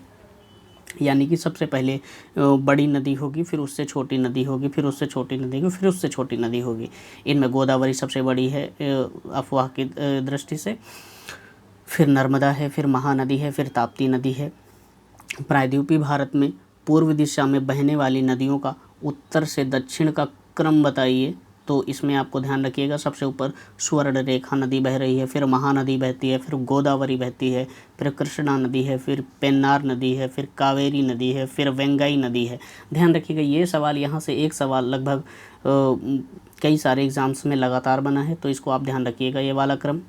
Speaker 1: यानी कि सबसे पहले बड़ी नदी होगी, फिर उससे छोटी नदी होगी, फिर उससे छोटी नदी होगी, फिर उससे छोटी नदी होगी। इनमें गोदावरी सबसे बड़ी है अफवाह की दृष्टि से, फिर नर्मदा है, फिर महानदी है, फिर ताप्ती नदी है। प्रायद्वीपीय भारत में पूर्व दिशा में बहने वाली नदियों का उत्तर से दक्षिण का क्रम बताइए। तो इसमें आपको ध्यान रखिएगा, सबसे ऊपर स्वर्ण रेखा नदी बह रही है, फिर महानदी बहती है, फिर गोदावरी बहती है, फिर कृष्णा नदी है, फिर पेन्नार नदी है, फिर कावेरी नदी है, फिर वेंगई नदी है। ध्यान रखिएगा, ये सवाल यहाँ से एक सवाल लगभग कई सारे एग्जाम्स में लगातार बना है, तो इसको आप ध्यान रखिएगा, ये वाला क्रम।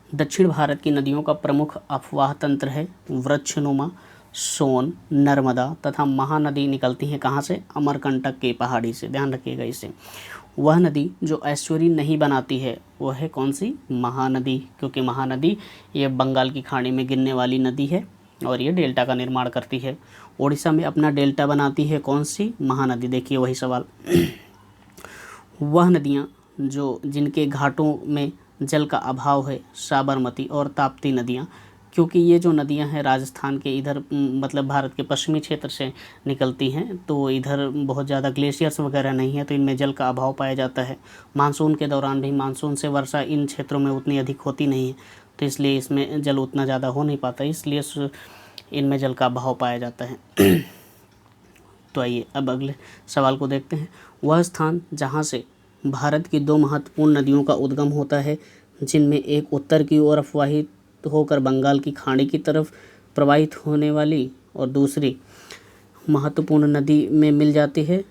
Speaker 1: दक्षिण भारत की नदियों का प्रमुख अफवाह तंत्र है वृक्षनुमा, सोन, नर्मदा तथा महानदी निकलती हैं कहाँ से? अमरकंटक के पहाड़ी से। ध्यान रखिएगा इसे। वह नदी जो एस्चुअरी नहीं बनाती है वह है कौन सी? महानदी, क्योंकि महानदी ये बंगाल की खाड़ी में गिरने वाली नदी है। और ये डेल्टा का निर्माण करती है। उड़ीसा में अपना डेल्टा बनाती है कौन सी? महानदी। देखिए वही सवाल। वह नदियाँ जो जिनके घाटों में जल का अभाव है, साबरमती और ताप्ती नदियाँ, क्योंकि ये जो नदियाँ हैं राजस्थान के इधर मतलब भारत के पश्चिमी क्षेत्र से निकलती हैं, तो इधर बहुत ज़्यादा ग्लेशियर्स वगैरह नहीं है, तो इनमें जल का अभाव पाया जाता है। मानसून के दौरान भी मानसून से वर्षा इन क्षेत्रों में उतनी अधिक होती नहीं है, तो इसलिए इसमें जल उतना ज़्यादा हो नहीं पाता, इसलिए इनमें जल का अभाव पाया जाता है। तो आइए अब अगले सवाल को देखते हैं। वह स्थान जहाँ से भारत की दो महत्वपूर्ण नदियों का उद्गम होता है, जिनमें एक उत्तर की ओर अप्रवाहित होकर बंगाल की खाड़ी की तरफ प्रवाहित होने वाली और दूसरी महत्वपूर्ण नदी में मिल जाती है,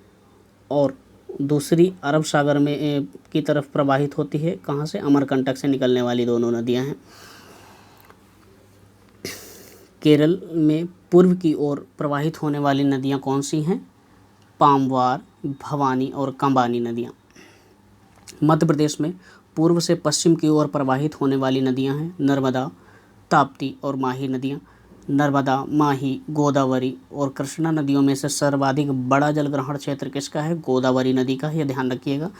Speaker 1: और दूसरी अरब सागर में की तरफ प्रवाहित होती है। कहाँ से? अमरकंटक से निकलने वाली दोनों नदियाँ हैं। केरल में पूर्व की ओर प्रवाहित होने वाली नदियाँ कौन सी हैं? पामवार, भवानी और कंबानी नदियाँ। मध्य प्रदेश में पूर्व से पश्चिम की ओर प्रवाहित होने वाली नदियाँ हैं नर्मदा, ताप्ती और माही नदियाँ। नर्मदा, माही, गोदावरी और कृष्णा नदियों में से सर्वाधिक बड़ा जलग्रहण क्षेत्र किसका है? गोदावरी नदी का, यह ध्यान रखिएगा।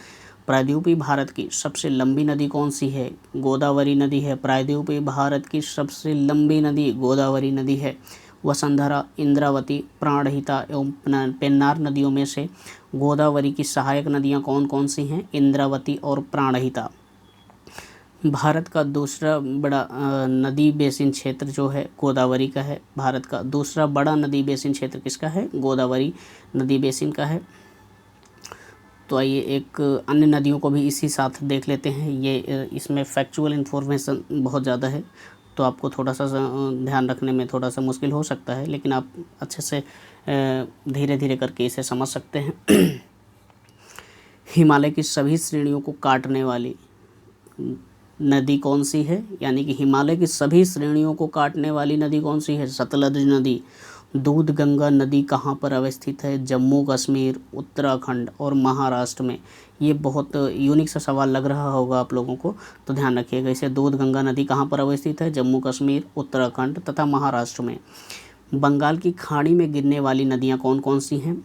Speaker 1: प्रायद्वीपीय भारत की सबसे लंबी नदी कौन सी है? गोदावरी नदी है। प्रायद्वीपीय भारत की सबसे लंबी नदी गोदावरी नदी है। वसुंधरा, इंद्रावती, प्राणहिता एवं पेन्नार नदियों में से गोदावरी की सहायक नदियाँ कौन कौन सी हैं? इंद्रावती और प्राणहिता। भारत का दूसरा बड़ा नदी बेसिन क्षेत्र जो है गोदावरी का है। भारत का दूसरा बड़ा नदी बेसिन क्षेत्र किसका है? गोदावरी नदी बेसिन का है। तो आइए एक अन्य नदियों को भी इसी साथ देख लेते हैं। ये इसमें फैक्चुअल इन्फॉर्मेशन बहुत ज़्यादा है, तो आपको थोड़ा सा ध्यान रखने में थोड़ा सा मुश्किल हो सकता है, लेकिन आप अच्छे से धीरे धीरे करके इसे समझ सकते हैं। हिमालय की सभी श्रेणियों को काटने वाली नदी कौन सी है? यानी कि हिमालय की सभी श्रेणियों को काटने वाली नदी कौन सी है? सतलज नदी। दूध गंगा नदी कहाँ पर अवस्थित है? जम्मू कश्मीर, उत्तराखंड और महाराष्ट्र में। ये बहुत यूनिक सा सवाल लग रहा होगा आप लोगों को, तो ध्यान रखिएगा इसे। दूध गंगा नदी कहाँ पर अवस्थित है? जम्मू कश्मीर, उत्तराखंड तथा महाराष्ट्र में। बंगाल की खाड़ी में गिरने वाली नदियाँ कौन कौन सी हैं?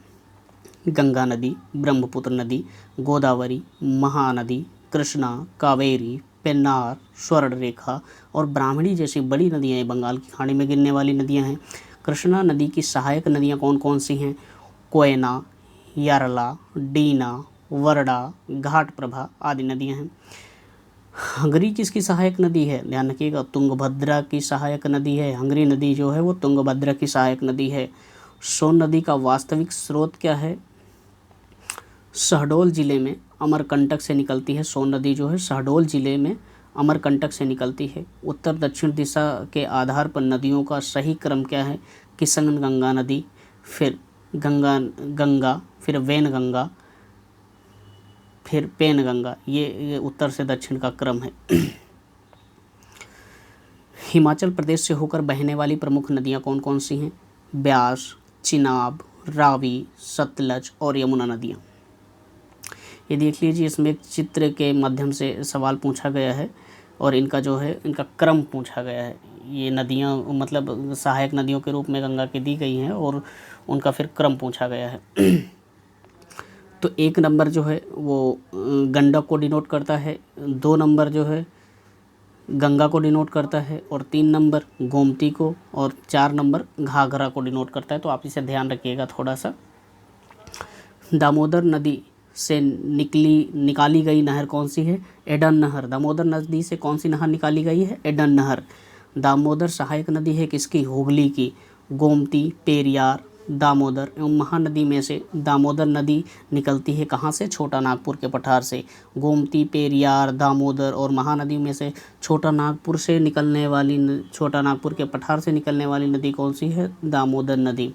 Speaker 1: गंगा नदी, ब्रह्मपुत्र नदी, गोदावरी, महानदी, कृष्णा, कावेरी, पेन्नार, स्वर्णरेखा और ब्राह्मणी जैसी बड़ी नदियाँ बंगाल की खाड़ी में गिरने वाली नदियाँ हैं। कृष्णा नदी की सहायक नदियाँ कौन कौन सी हैं? कोयना, यारला, डीना, वरडा, घाटप्रभा आदि नदियाँ हैं। हंगरी किसकी सहायक नदी है? ध्यान रखिएगा, तुंगभद्रा की सहायक नदी है। हंगरी नदी जो है वो तुंगभद्रा की सहायक नदी है। सोन नदी का वास्तविक स्रोत क्या है? शहडोल जिले में अमरकंटक से निकलती है। सोन नदी जो है शहडोल जिले में अमरकंटक से निकलती है। उत्तर दक्षिण दिशा के आधार पर नदियों का सही क्रम क्या है? किशन गंगा नदी, फिर गंगा, फिर वैन गंगा, फिर पेन गंगा। ये उत्तर से दक्षिण का क्रम है। हिमाचल प्रदेश से होकर बहने वाली प्रमुख नदियाँ कौन कौन सी हैं? ब्यास, चिनाब, रावी, सतलज और यमुना नदियाँ। ये देख लीजिए, इसमें एक चित्र के माध्यम से सवाल पूछा गया है और इनका जो है इनका क्रम पूछा गया है। ये नदियाँ मतलब सहायक नदियों के रूप में गंगा की दी गई हैं और उनका फिर क्रम पूछा गया है। तो 1 नंबर जो है वो गंडक को डिनोट करता है, 2 नंबर जो है गंगा को डिनोट करता है और 3 नंबर गोमती को और 4 नंबर घाघरा को डिनोट करता है। तो आप इसे ध्यान रखिएगा थोड़ा सा। दामोदर नदी से निकाली गई नहर कौन सी है? एडन नहर। दामोदर नदी से कौन सी नहर निकाली गई है? एडन नहर। दामोदर सहायक नदी है किसकी? हुगली की। गोमती, पेरियार, दामोदर एवं महानदी में से दामोदर नदी निकलती है कहाँ से? छोटा नागपुर के पठार से। गोमती, पेरियार, दामोदर और महानदी में से छोटा नागपुर के पठार से निकलने वाली नदी कौन सी है? दामोदर नदी।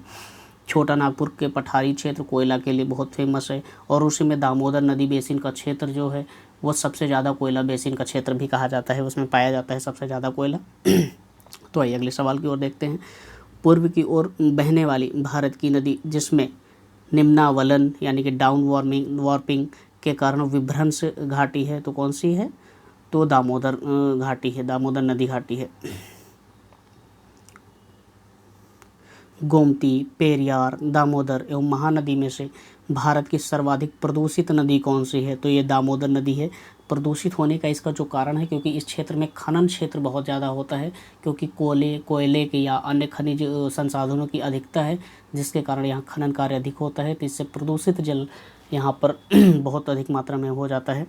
Speaker 1: छोटा नागपुर के पठारी क्षेत्र कोयला के लिए बहुत फेमस है और उसी में दामोदर नदी बेसिन का क्षेत्र जो है वो सबसे ज़्यादा कोयला बेसिन का क्षेत्र भी कहा जाता है, उसमें पाया जाता है सबसे ज़्यादा कोयला। तो आइए अगले सवाल की ओर देखते हैं। पूर्व की ओर बहने वाली भारत की नदी जिसमें निम्नावलन यानी कि डाउन वार्पिंग के कारण विभ्रंश घाटी है, तो कौन सी है? तो दामोदर घाटी है, दामोदर नदी घाटी है। गोमती, पेरियार, दामोदर एवं महानदी में से भारत की सर्वाधिक प्रदूषित नदी कौन सी है? तो ये दामोदर नदी है। प्रदूषित होने का इसका जो कारण है, क्योंकि इस क्षेत्र में खनन क्षेत्र बहुत ज़्यादा होता है, क्योंकि कोयले के या अन्य खनिज संसाधनों की अधिकता है, जिसके कारण यहाँ खनन कार्य अधिक होता है, तो इससे प्रदूषित जल यहाँ पर बहुत अधिक मात्रा में हो जाता है।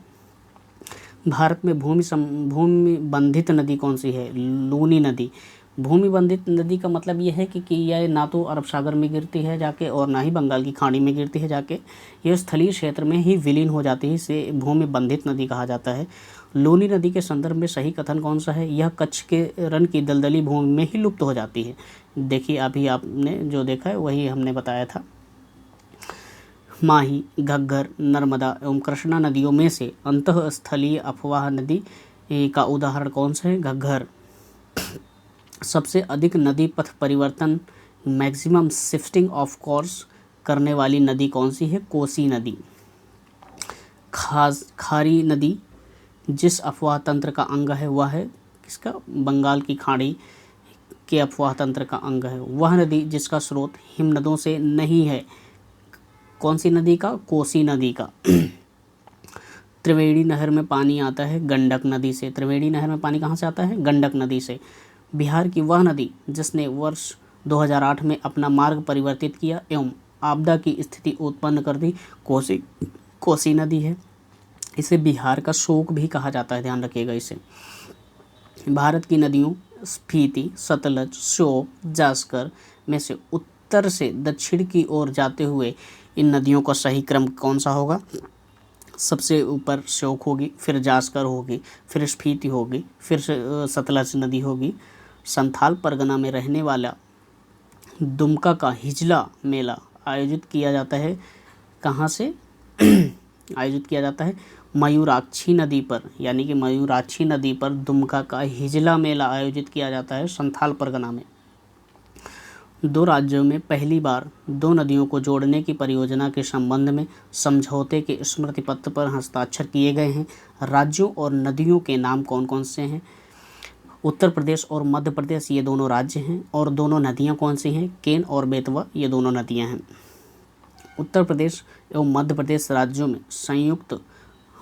Speaker 1: भारत में भूमि बंधित नदी कौन सी है? लूनी नदी। भूमि बंधित नदी का मतलब ये है कि यह ना तो अरब सागर में गिरती है जाके और ना ही बंगाल की खाड़ी में गिरती है जाके, यह स्थलीय क्षेत्र में ही विलीन हो जाती है, इसे भूमि बंधित नदी कहा जाता है। लूनी नदी के संदर्भ में सही कथन कौन सा है? यह कच्छ के रण की दलदली भूमि में ही लुप्त हो जाती है। देखिए अभी आपने जो देखा है वही हमने बताया था। माही, घग्गर, नर्मदा एवं कृष्णा नदियों में से अंतःस्थलीय अफवाह नदी का उदाहरण कौन सा है? घग्गर। सबसे अधिक नदी पथ परिवर्तन मैक्सिमम शिफ्टिंग ऑफ कोर्स करने वाली नदी कौन सी है? कोसी नदी। खारी नदी जिस अफवाह तंत्र का अंग है वह है किसका? बंगाल की खाड़ी के अफवाह तंत्र का अंग है। वह नदी जिसका स्रोत हिमनदों से नहीं है, कौन सी नदी का? कोसी नदी का। त्रिवेणी नहर में पानी आता है गंडक नदी से। त्रिवेणी नहर में पानी कहाँ से आता है? गंडक नदी से। बिहार की वह नदी जिसने वर्ष 2008 में अपना मार्ग परिवर्तित किया एवं आपदा की स्थिति उत्पन्न कर दी, कोसी नदी है। इसे बिहार का शोक भी कहा जाता है, ध्यान रखिएगा इसे। भारत की नदियों स्पीति, सतलज, श्योक, जास्कर में से उत्तर से दक्षिण की ओर जाते हुए इन नदियों का सही क्रम कौन सा होगा? सबसे ऊपर श्योक होगी, फिर जास्कर होगी, फिर स्पीति होगी, फिर सतलज नदी होगी। संथाल परगना में रहने वाला दुमका का हिजला मेला आयोजित किया जाता है कहाँ से? आयोजित किया जाता है मयूराक्षी नदी पर, यानी कि मयूराक्षी नदी पर दुमका का हिजला मेला आयोजित किया जाता है संथाल परगना में। दो राज्यों में पहली बार दो नदियों को जोड़ने की परियोजना के संबंध में समझौते के स्मृति पत्र पर हस्ताक्षर किए गए हैं। राज्यों और नदियों के नाम कौन कौन से हैं? उत्तर प्रदेश और मध्य प्रदेश ये दोनों राज्य हैं, और दोनों नदियां कौन सी हैं? केन और बेतवा ये दोनों नदियां हैं। उत्तर प्रदेश एवं मध्य प्रदेश राज्यों में संयुक्त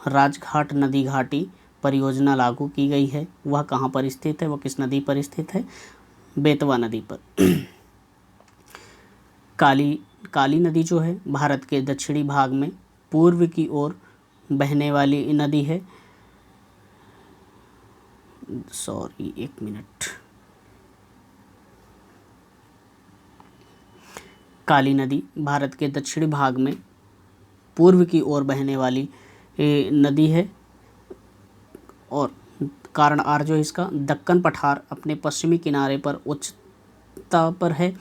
Speaker 1: राजघाट नदी घाटी परियोजना लागू की गई है। वह कहाँ पर स्थित है? वह किस नदी पर स्थित है? बेतवा नदी पर। काली नदी जो है भारत के दक्षिणी भाग में पूर्व की ओर बहने वाली नदी है। सॉरी, एक मिनट। काली नदी भारत के दक्षिणी भाग में पूर्व की ओर बहने वाली नदी है, और कारण आर जो इसका दक्कन पठार अपने पश्चिमी किनारे पर उच्चता पर है,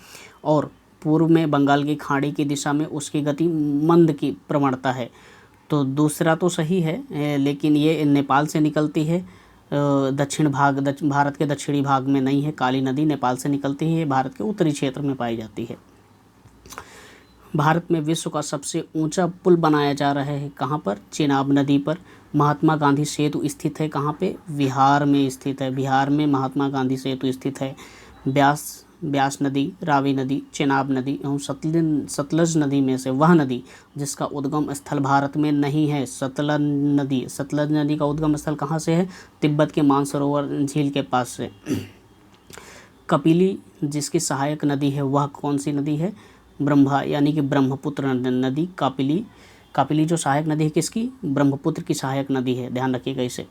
Speaker 1: और पूर्व में बंगाल की खाड़ी की दिशा में उसकी गति मंद की प्रवणता है। तो दूसरा तो सही है, लेकिन ये नेपाल से निकलती है। भारत के दक्षिणी भाग में नहीं है। काली नदी नेपाल से निकलती है, भारत के उत्तरी क्षेत्र में पाई जाती है। भारत में विश्व का सबसे ऊंचा पुल बनाया जा रहा है कहाँ पर? चेनाब नदी पर। महात्मा गांधी सेतु स्थित है कहाँ पे? बिहार में स्थित है। बिहार में महात्मा गांधी सेतु स्थित है। ब्यास नदी, रावी नदी, चेनाब नदी एवं सतलज नदी में से वह नदी जिसका उद्गम स्थल भारत में नहीं है, सतलज नदी का उद्गम स्थल कहाँ से है? तिब्बत के मानसरोवर झील के पास से। कपिली जिसकी सहायक नदी है वह कौन सी नदी है? ब्रह्मा, यानी कि ब्रह्मपुत्र नदी। कापिली जो सहायक नदी है किसकी? ब्रह्मपुत्र की सहायक नदी है, ध्यान रखिएगा इसे।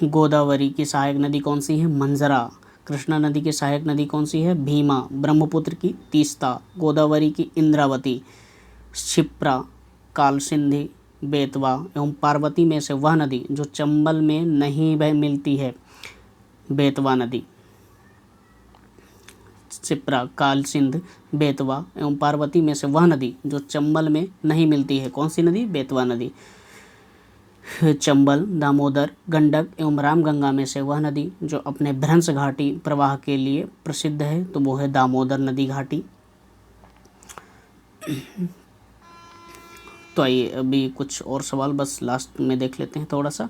Speaker 1: गोदावरी की सहायक नदी कौन सी है? मंजरा। कृष्णा नदी की सहायक नदी कौन सी है? भीमा। ब्रह्मपुत्र की तीस्ता। गोदावरी की इंद्रावती। क्षिप्रा, कालसिंधी, बेतवा एवं पार्वती में से वह नदी जो चंबल में नहीं बह मिलती है? बेतवा नदी। क्षिप्रा, कालसिंध, बेतवा एवं पार्वती में से वह नदी जो चंबल में नहीं मिलती है, कौन सी नदी? बेतवा नदी। चंबल, दामोदर, गंडक एवं रामगंगा में से वह नदी जो अपने भ्रंश घाटी प्रवाह के लिए प्रसिद्ध है, तो वो है दामोदर नदी घाटी। तो आइए अभी कुछ और सवाल बस लास्ट में देख लेते हैं थोड़ा सा।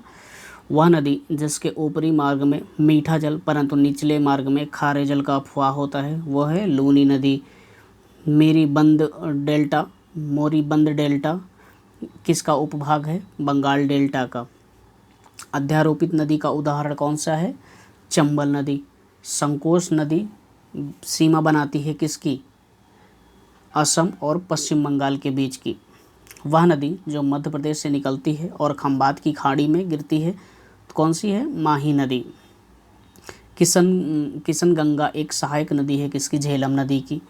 Speaker 1: वह नदी जिसके ऊपरी मार्ग में मीठा जल परंतु निचले मार्ग में खारे जल का अफवाह होता है वह है लूनी नदी। मोरीबंद डेल्टा किसका उपभाग है? बंगाल डेल्टा का। अध्यारोपित नदी का उदाहरण कौन सा है? चंबल नदी। संकोच नदी सीमा बनाती है किसकी? असम और पश्चिम बंगाल के बीच की। वह नदी जो मध्य प्रदेश से निकलती है और खंबात की खाड़ी में गिरती है कौन सी है? माही नदी। किशन गंगा एक सहायक नदी है किसकी? झेलम नदी की।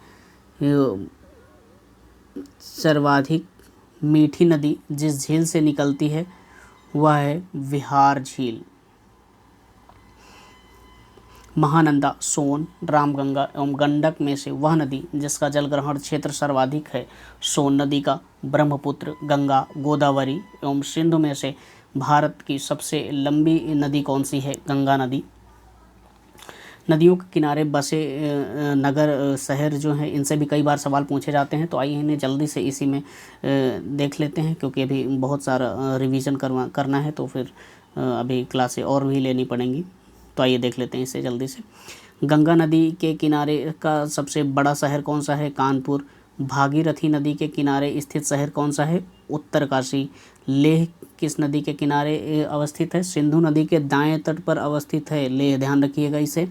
Speaker 1: सर्वाधिक मीठी नदी जिस झील से निकलती है वह है विहार झील। महानंदा, सोन, रामगंगा एवं गंडक में से वह नदी जिसका जलग्रहण क्षेत्र सर्वाधिक है सोन नदी का। ब्रह्मपुत्र, गंगा, गोदावरी एवं सिंधु में से भारत की सबसे लंबी नदी कौन सी है? गंगा नदी। नदियों के किनारे बसे नगर शहर जो हैं इनसे भी कई बार सवाल पूछे जाते हैं, तो आइए इन्हें जल्दी से इसी में देख लेते हैं क्योंकि अभी बहुत सारा रिवीजन करना है तो फिर अभी क्लासें और भी लेनी पड़ेंगी। तो आइए देख लेते हैं इसे जल्दी से। गंगा नदी के किनारे का सबसे बड़ा शहर कौन सा है? कानपुर। भागीरथी नदी के किनारे स्थित शहर कौन सा है? उत्तरकाशी। लेह किस नदी के किनारे अवस्थित है? सिंधु नदी के दाएं तट पर अवस्थित है लेह, ध्यान रखिएगा इसे।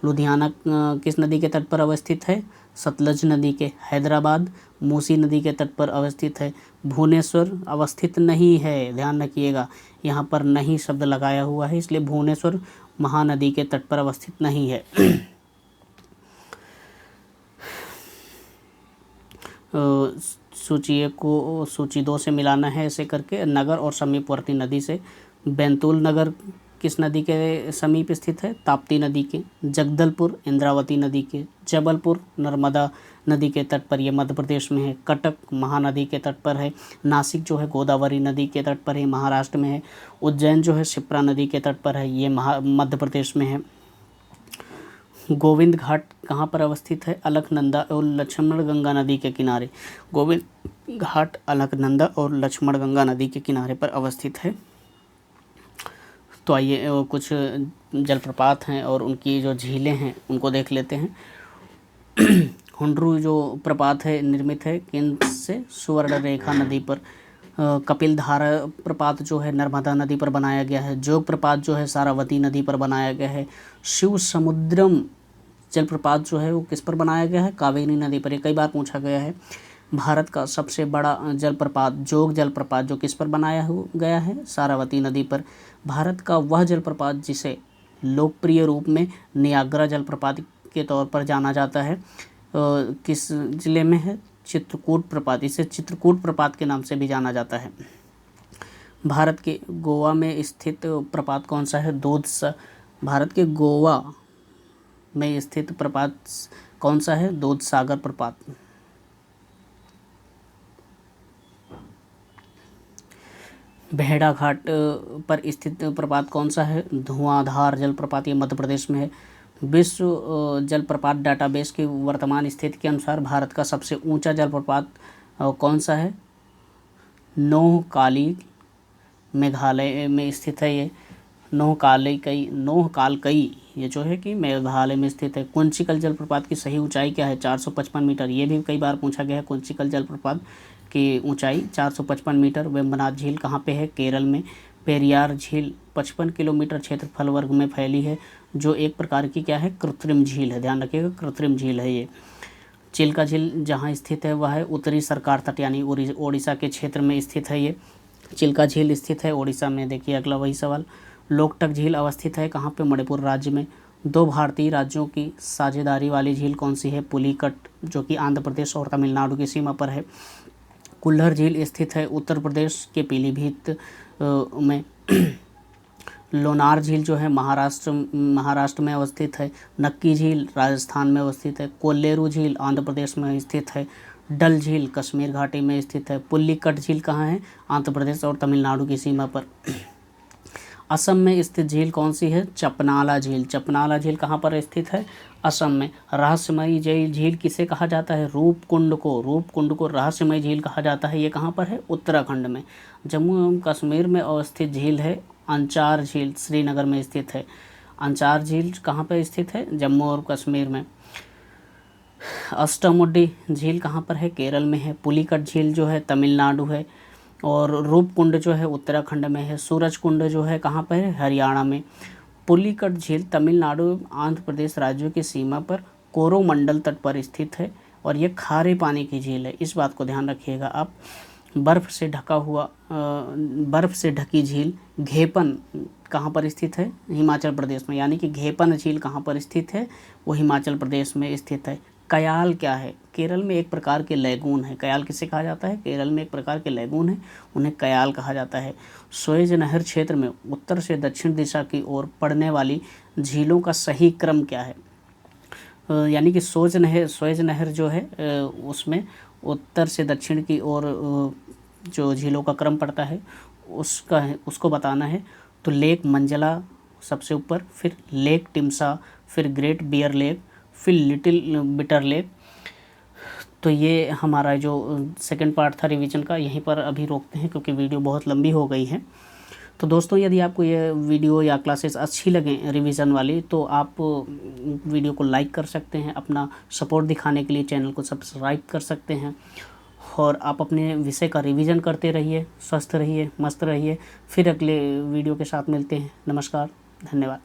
Speaker 1: लुधियाना किस नदी के तट पर अवस्थित है? सतलज नदी के। हैदराबाद मूसी नदी के तट पर अवस्थित है। भुवनेश्वर अवस्थित नहीं है, ध्यान रखिएगा, यहाँ पर नहीं शब्द लगाया हुआ है इसलिए भुवनेश्वर महानदी के तट पर अवस्थित नहीं है। सूची 1 को सूची 2 से मिलाना है ऐसे करके। नगर और समीपवर्ती नदी से। बैतूल नगर किस नदी के समीप स्थित है? ताप्ती नदी के। जगदलपुर इंद्रावती नदी के। जबलपुर नर्मदा नदी के तट पर, ये मध्य प्रदेश में है। कटक महानदी के तट पर है। नासिक जो है गोदावरी नदी के तट पर है, महाराष्ट्र में है। उज्जैन जो है शिप्रा नदी के तट पर है, ये मध्य प्रदेश में है। गोविंद घाट कहाँ पर अवस्थित है? अलकनंदा और लक्ष्मण गंगा नदी के किनारे। गोविंद घाट अलकनंदा और लक्ष्मण गंगा नदी के किनारे पर अवस्थित है। तो आइए कुछ जलप्रपात हैं और उनकी जो झीलें हैं उनको देख लेते हैं। हुंड्रू जो प्रपात है निर्मित है किन से? सुवर्णरेखा नदी पर। कपिलधारा प्रपात जो है नर्मदा नदी पर बनाया गया है। जोग प्रपात जो है सारावती नदी पर बनाया गया है। शिव समुद्रम जलप्रपात जो है वो किस पर बनाया गया है? कावेरी नदी पर। ये कई बार पूछा गया है। भारत का सबसे बड़ा जलप्रपात जोग जलप्रपात जो किस पर बनाया गया है? सारावती नदी पर। भारत का वह जलप्रपात जिसे लोकप्रिय रूप में नियाग्रा जलप्रपात के तौर पर जाना जाता है किस जिले में है? चित्रकूट प्रपात। इसे चित्रकूट प्रपात के नाम से भी जाना जाता है। भारत के गोवा में स्थित प्रपात कौन सा है? भारत के गोवा में स्थित प्रपात कौन सा है? दूधसागर प्रपात। भेड़ा घाट पर स्थित प्रपात कौन सा है? धुआंधार जलप्रपात, ये मध्य प्रदेश में है। विश्व जलप्रपात डाटाबेस की वर्तमान स्थिति के अनुसार भारत का सबसे ऊंचा जलप्रपात कौन सा है? नोहकाली मेघालय में स्थित है ये। नोहकालकई ये जो है कि मेघालय में स्थित है। कुंचिकल जलप्रपात की सही ऊंचाई क्या है? 455 मीटर। ये भी कई बार पूछा गया है। कुंचिकल जलप्रपात की ऊंचाई 455 मीटर। वेम्बनाथ झील कहाँ पे है? केरल में। पेरियार झील 55 किलोमीटर क्षेत्रफल वर्ग में फैली है, जो एक प्रकार की क्या है? कृत्रिम झील है, ध्यान रखिएगा, कृत्रिम झील है ये। चिल्का झील जहाँ स्थित है वह है उत्तरी सरकार तट यानी ओडिशा के क्षेत्र में स्थित है ये। चिल्का झील स्थित है ओडिशा में। देखिए अगला वही सवाल। लोकटक झील अवस्थित है कहाँ पे? मणिपुर राज्य में। 2 भारतीय राज्यों की साझेदारी वाली झील कौन सी है? पुलिकट, जो कि आंध्र प्रदेश और तमिलनाडु की सीमा पर है। कुल्लर झील स्थित है उत्तर प्रदेश के पीलीभीत में। लोनार झील जो है महाराष्ट्र में अवस्थित है। नक्की झील राजस्थान में अवस्थित है। कोल्लेरू झील आंध्र प्रदेश में स्थित है। डल झील कश्मीर घाटी में स्थित है। पुल्लिकट झील कहाँ है? आंध्र प्रदेश और तमिलनाडु की सीमा पर। असम में स्थित झील कौन सी है? चपनाला झील। चपनाला झील कहाँ पर स्थित है? असम में। रहस्यमयी झील किसे कहा जाता है? रूपकुंड को रहस्यमयी झील कहा जाता है। ये कहाँ पर है? उत्तराखंड में। जम्मू एवं कश्मीर में अवस्थित झील है अंचार झील श्रीनगर में स्थित है। अंचार झील कहाँ पर स्थित है? जम्मू और कश्मीर में। अष्टमुडी झील कहाँ पर है? केरल में है। पुलिकट झील जो है तमिलनाडु है। और रूपकुंड जो है उत्तराखंड में है। सूरज कुंड जो है कहाँ पर है? हरियाणा में। पुलिकट झील तमिलनाडु आंध्र प्रदेश राज्यों की सीमा पर कोरोमंडल तट पर स्थित है और ये खारे पानी की झील है। इस बात को ध्यान रखिएगा आप। बर्फ़ से ढकी झील घेपन कहाँ पर स्थित है? हिमाचल प्रदेश में। यानी कि घेपन झील कहाँ पर स्थित है? वो हिमाचल प्रदेश में स्थित है। कयाल क्या है? केरल में एक प्रकार के लैगून है। कयाल किसे कहा जाता है? केरल में एक प्रकार के लैगून है, उन्हें कयाल कहा जाता है। सुएज नहर क्षेत्र में उत्तर से दक्षिण दिशा की ओर पड़ने वाली झीलों का सही क्रम क्या है? यानी कि सुएज नहर जो है उसमें उत्तर से दक्षिण की ओर जो झीलों का क्रम पड़ता है उसको बताना है। तो लेक मंजला सबसे ऊपर, फिर लेक टिमसा, फिर ग्रेट बियर लेक, फिर लिटिल बिटर लेक। तो ये हमारा जो सेकंड पार्ट था रिवीजन का, यहीं पर अभी रोकते हैं क्योंकि वीडियो बहुत लंबी हो गई है। तो दोस्तों यदि आपको ये वीडियो या क्लासेस अच्छी लगें रिवीजन वाली, तो आप वीडियो को लाइक कर सकते हैं। अपना सपोर्ट दिखाने के लिए चैनल को सब्सक्राइब कर सकते हैं और आप अपने विषय का रिवीजन करते रहिए। स्वस्थ रहिए, मस्त रहिए। फिर अगले वीडियो के साथ मिलते हैं। नमस्कार, धन्यवाद।